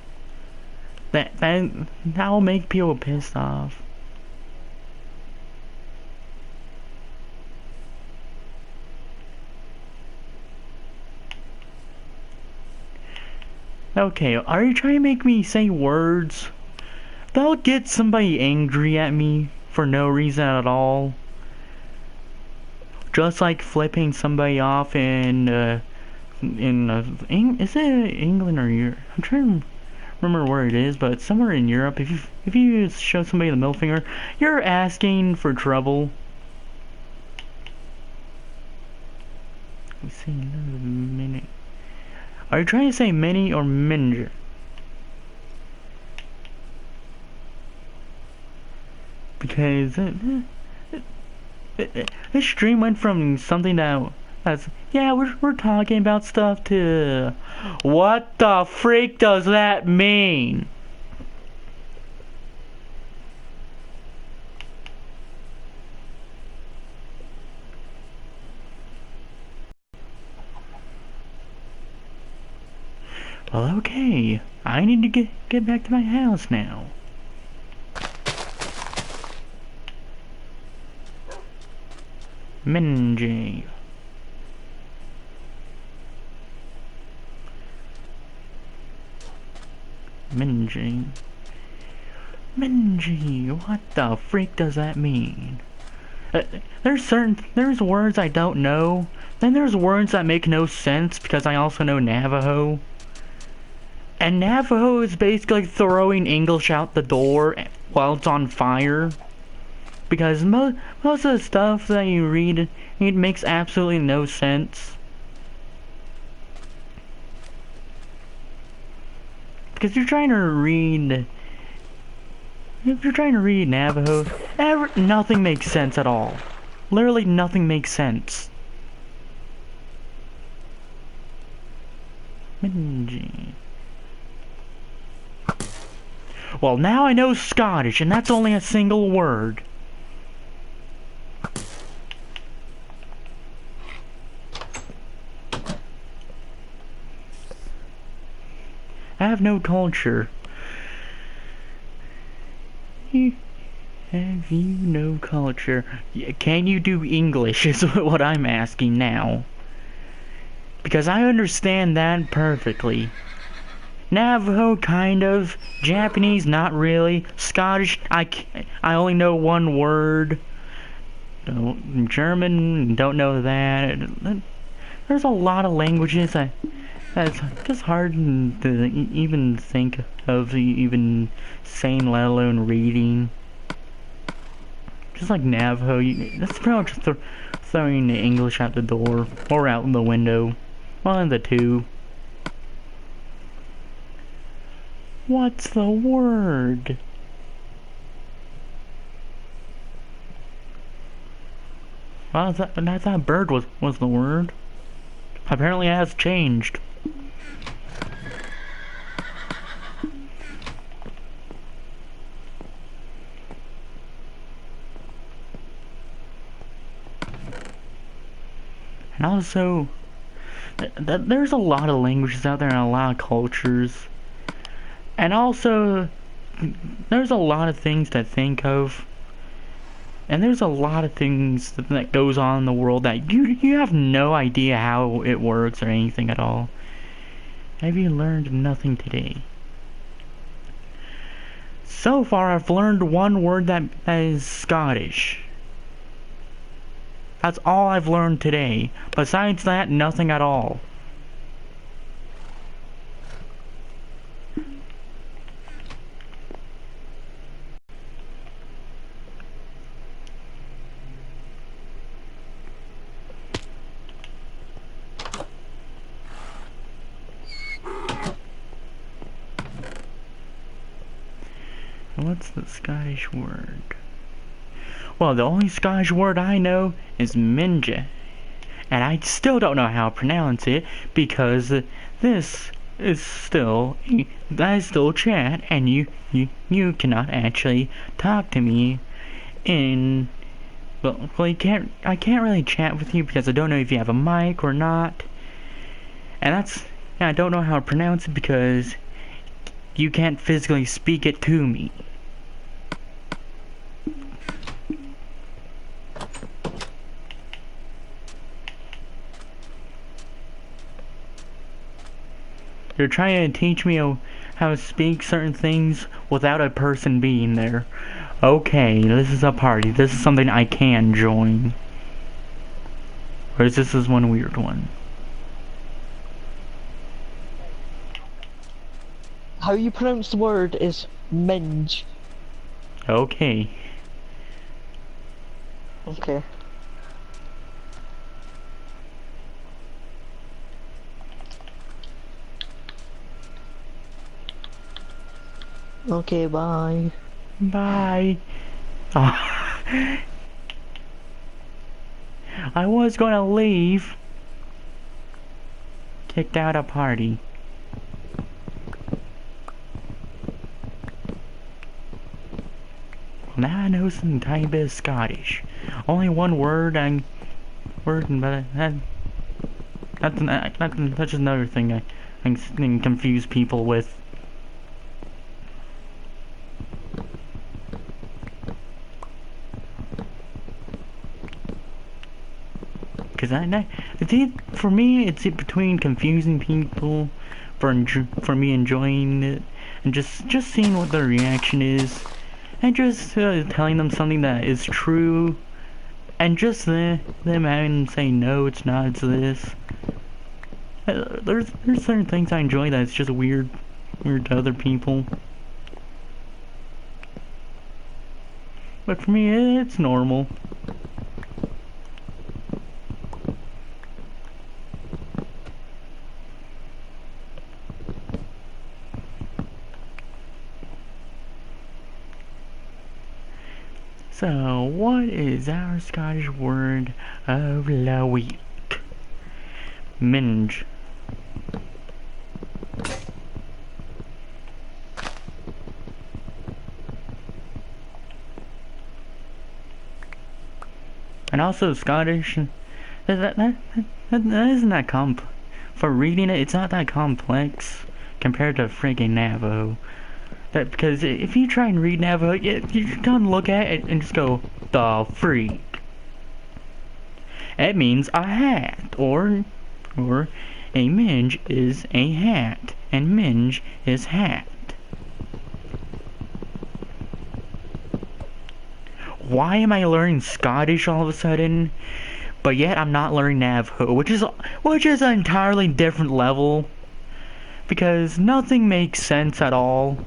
that'll make people pissed off? Okay, are you trying to make me say words that'll get somebody angry at me for no reason at all? Just like flipping somebody off in is it England or Europe? I'm trying to remember where it is, but somewhere in Europe, if you show somebody the middle finger, you're asking for trouble. Let's see, another minute. Are you trying to say mini or minger? Because this stream went from something that's yeah, we're talking about stuff to what the freak does that mean? Well, okay. I need to get back to my house now. Minji. Minji, what the freak does that mean? There's words I don't know. Then there's words that make no sense because I also know Navajo. And Navajo is basically throwing English out the door while it's on fire. Because most of the stuff that you read, it makes absolutely no sense. Because you're trying to read... If you're trying to read Navajo, nothing makes sense at all. Literally nothing makes sense. Minji. Well, now I know Scottish, and that's only a single word. I have no culture. Have you no culture? Can you do English is what I'm asking now. Because I understand that perfectly. Navajo, kind of. Japanese, not really. Scottish, I only know one word. German, don't know that. There's a lot of languages that's just hard to even think of, even saying, let alone reading. Just like Navajo, that's pretty much throwing the English out the door, or out the window. One of the two. What's the word? Well, I thought bird was the word. Apparently it has changed. And also, there's a lot of languages out there and a lot of cultures. And also, there's a lot of things to think of. And there's a lot of things that goes on in the world that you have no idea how it works or anything at all. Have you learned nothing today? So far, I've learned one word that is Scottish. That's all I've learned today. Besides that, nothing at all. What's the Scottish word? Well, the only Scottish word I know is minja. And I still don't know how to pronounce it because this is still I still chat and you cannot actually talk to me in well I can't really chat with you because I don't know if you have a mic or not. And I don't know how to pronounce it because you can't physically speak it to me. You're trying to teach me how to speak certain things without a person being there. Okay, this is a party. This is something I can join. Or is this one weird one? How you pronounce the word is minge. Okay. Okay. Okay, bye. Bye. Oh. I was gonna leave. Kicked out a party. Well, now I know some tiny bit of Scottish. Only one word, but that's just another thing I can confuse people with. Because for me, it's between confusing people, for me enjoying it, and just seeing what their reaction is, and just telling them something that is true, and just them having to say no, it's not, it's this. There's certain things I enjoy that it's just weird to other people. But for me, it's normal. So, what is our Scottish word of the week? Minge. And also Scottish, that isn't that for reading it, it's not that complex compared to friggin' Navajo. That because if you try and read Navajo, you come look at it and just go, the freak. It means a hat, or a minge is a hat, and minge is hat. Why am I learning Scottish all of a sudden? But yet I'm not learning Navajo, which is an entirely different level. Because nothing makes sense at all.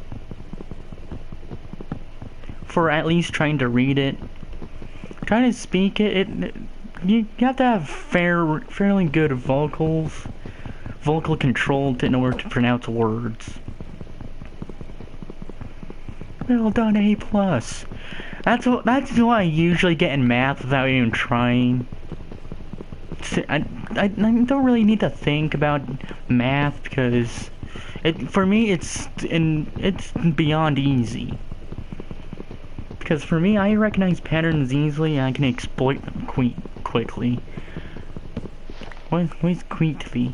For at least trying to read it. Trying to speak it, you have to have fairly good vocal control in order to pronounce words. Well done, A+. That's what I usually get in math without even trying. I don't really need to think about math because for me it's beyond easy. Because for me, I recognize patterns easily and I can exploit them quickly. What's quickly?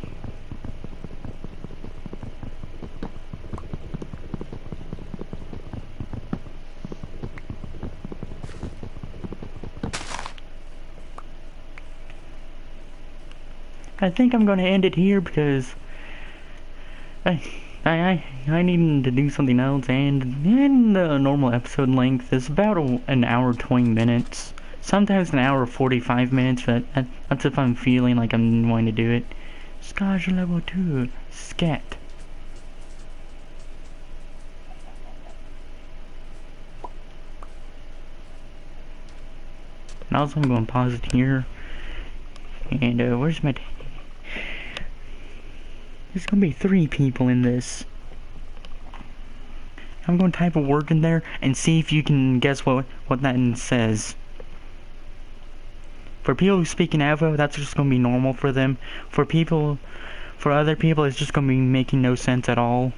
I think I'm going to end it here because I need to do something else, and the normal episode length is about an hour 20 minutes. Sometimes an hour 45 minutes, but that's if I'm feeling like I'm going to do it. Scottish level 2, scat. And also I'm going to pause it here. And where's my... There's going to be 3 people in this. I'm going to type a word in there and see if you can guess what that says. For people who speak in Navajo, that's just going to be normal for them. For other people, it's just going to be making no sense at all.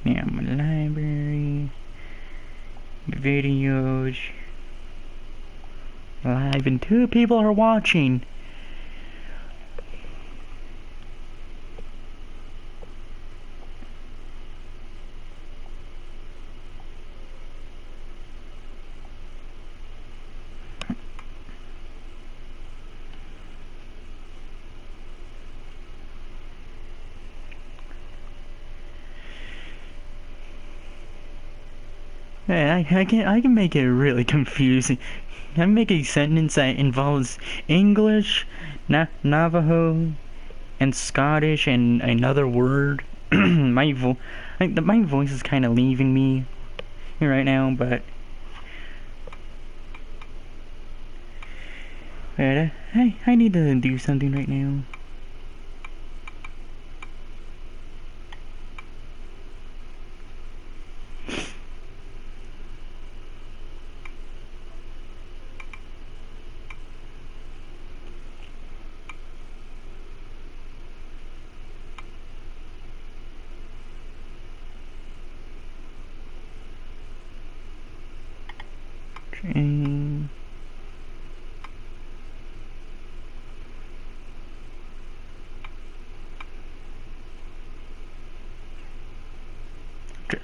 Yeah, my library, videos, live, and 2 people are watching. Yeah, I can make it really confusing. I can make a sentence that involves English, Navajo, and Scottish, and another word. my voice is kind of leaving me right now, but I need to do something right now. And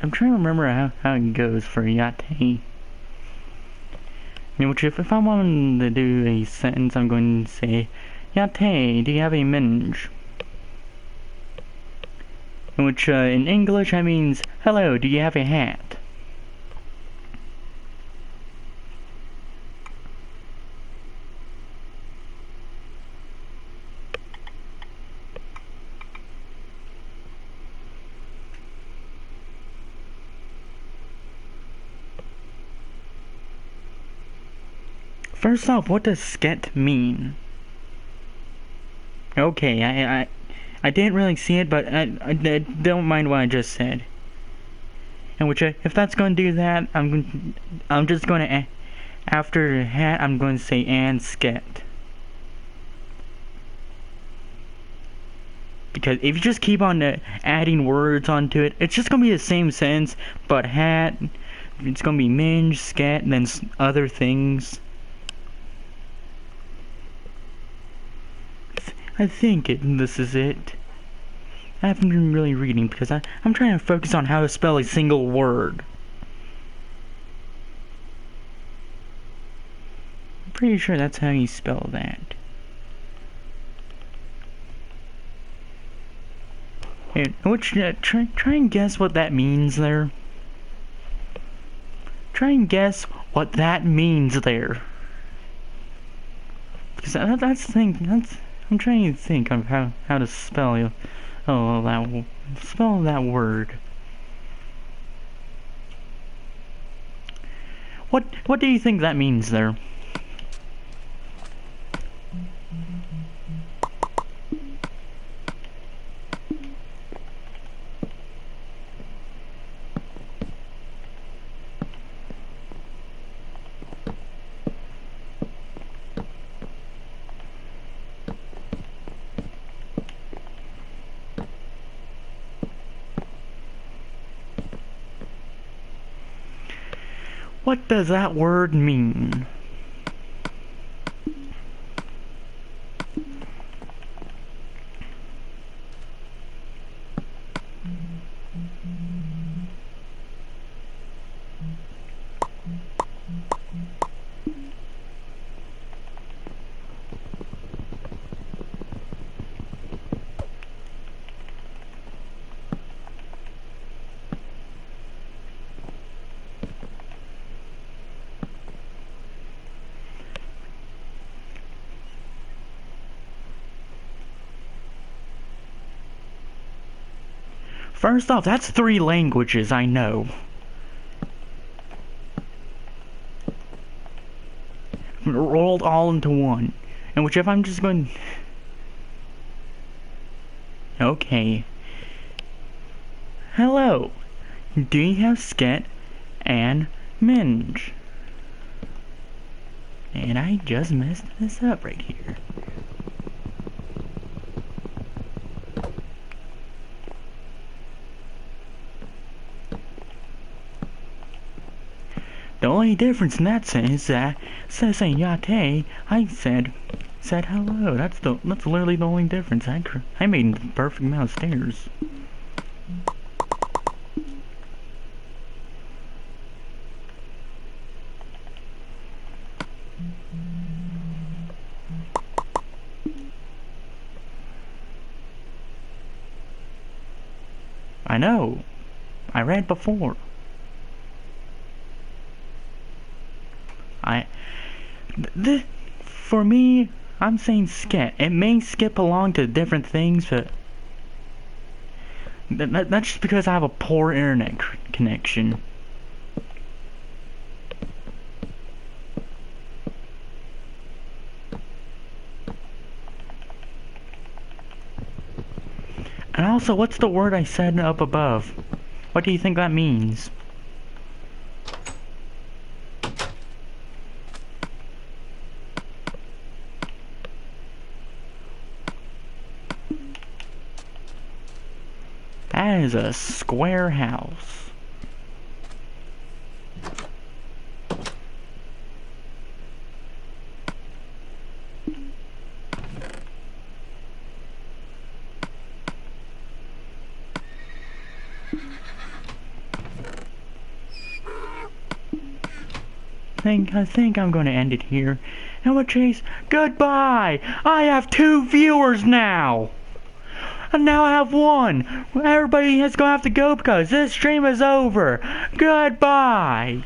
I'm trying to remember how it goes for yate. Which if I wanted to do a sentence, I'm going to say, Yate, do you have a minge? Which in English that means, hello, do you have a hat? First off, what does sket mean? Okay, I didn't really see it, but I don't mind what I just said. And which, if that's going to do that, I'm just going to, after hat, I'm going to say and sket. Because if you just keep on adding words onto it, it's just going to be the same sentence, but hat, it's going to be minge, sket, and then other things. I think this is it. I haven't been really reading because I'm trying to focus on how to spell a single word. I'm pretty sure that's how you spell that. Here, try and guess what that means there. Try and guess what that means there. Because that's the thing. I'm trying to think of how to spell spell that word. What do you think that means there? What does that word mean? First off, that's 3 languages, I know. Rolled all into one. And which if I'm just going... Okay. Hello. Do you have sket and minge? And I just messed this up right here. The only difference in that sentence is that instead of saying yate, I said hello. That's literally the only difference. I made the perfect amount of stairs. I know. I read before. For me, I'm saying sket. It may skip along to different things, but that's just because I have a poor internet connection. And also, what's the word I said up above? What do you think that means? That is a square house. I think I'm going to end it here. Emma Chase, goodbye! I have 2 viewers now! And now I have 1! Everybody is going to have to go because this stream is over! Goodbye!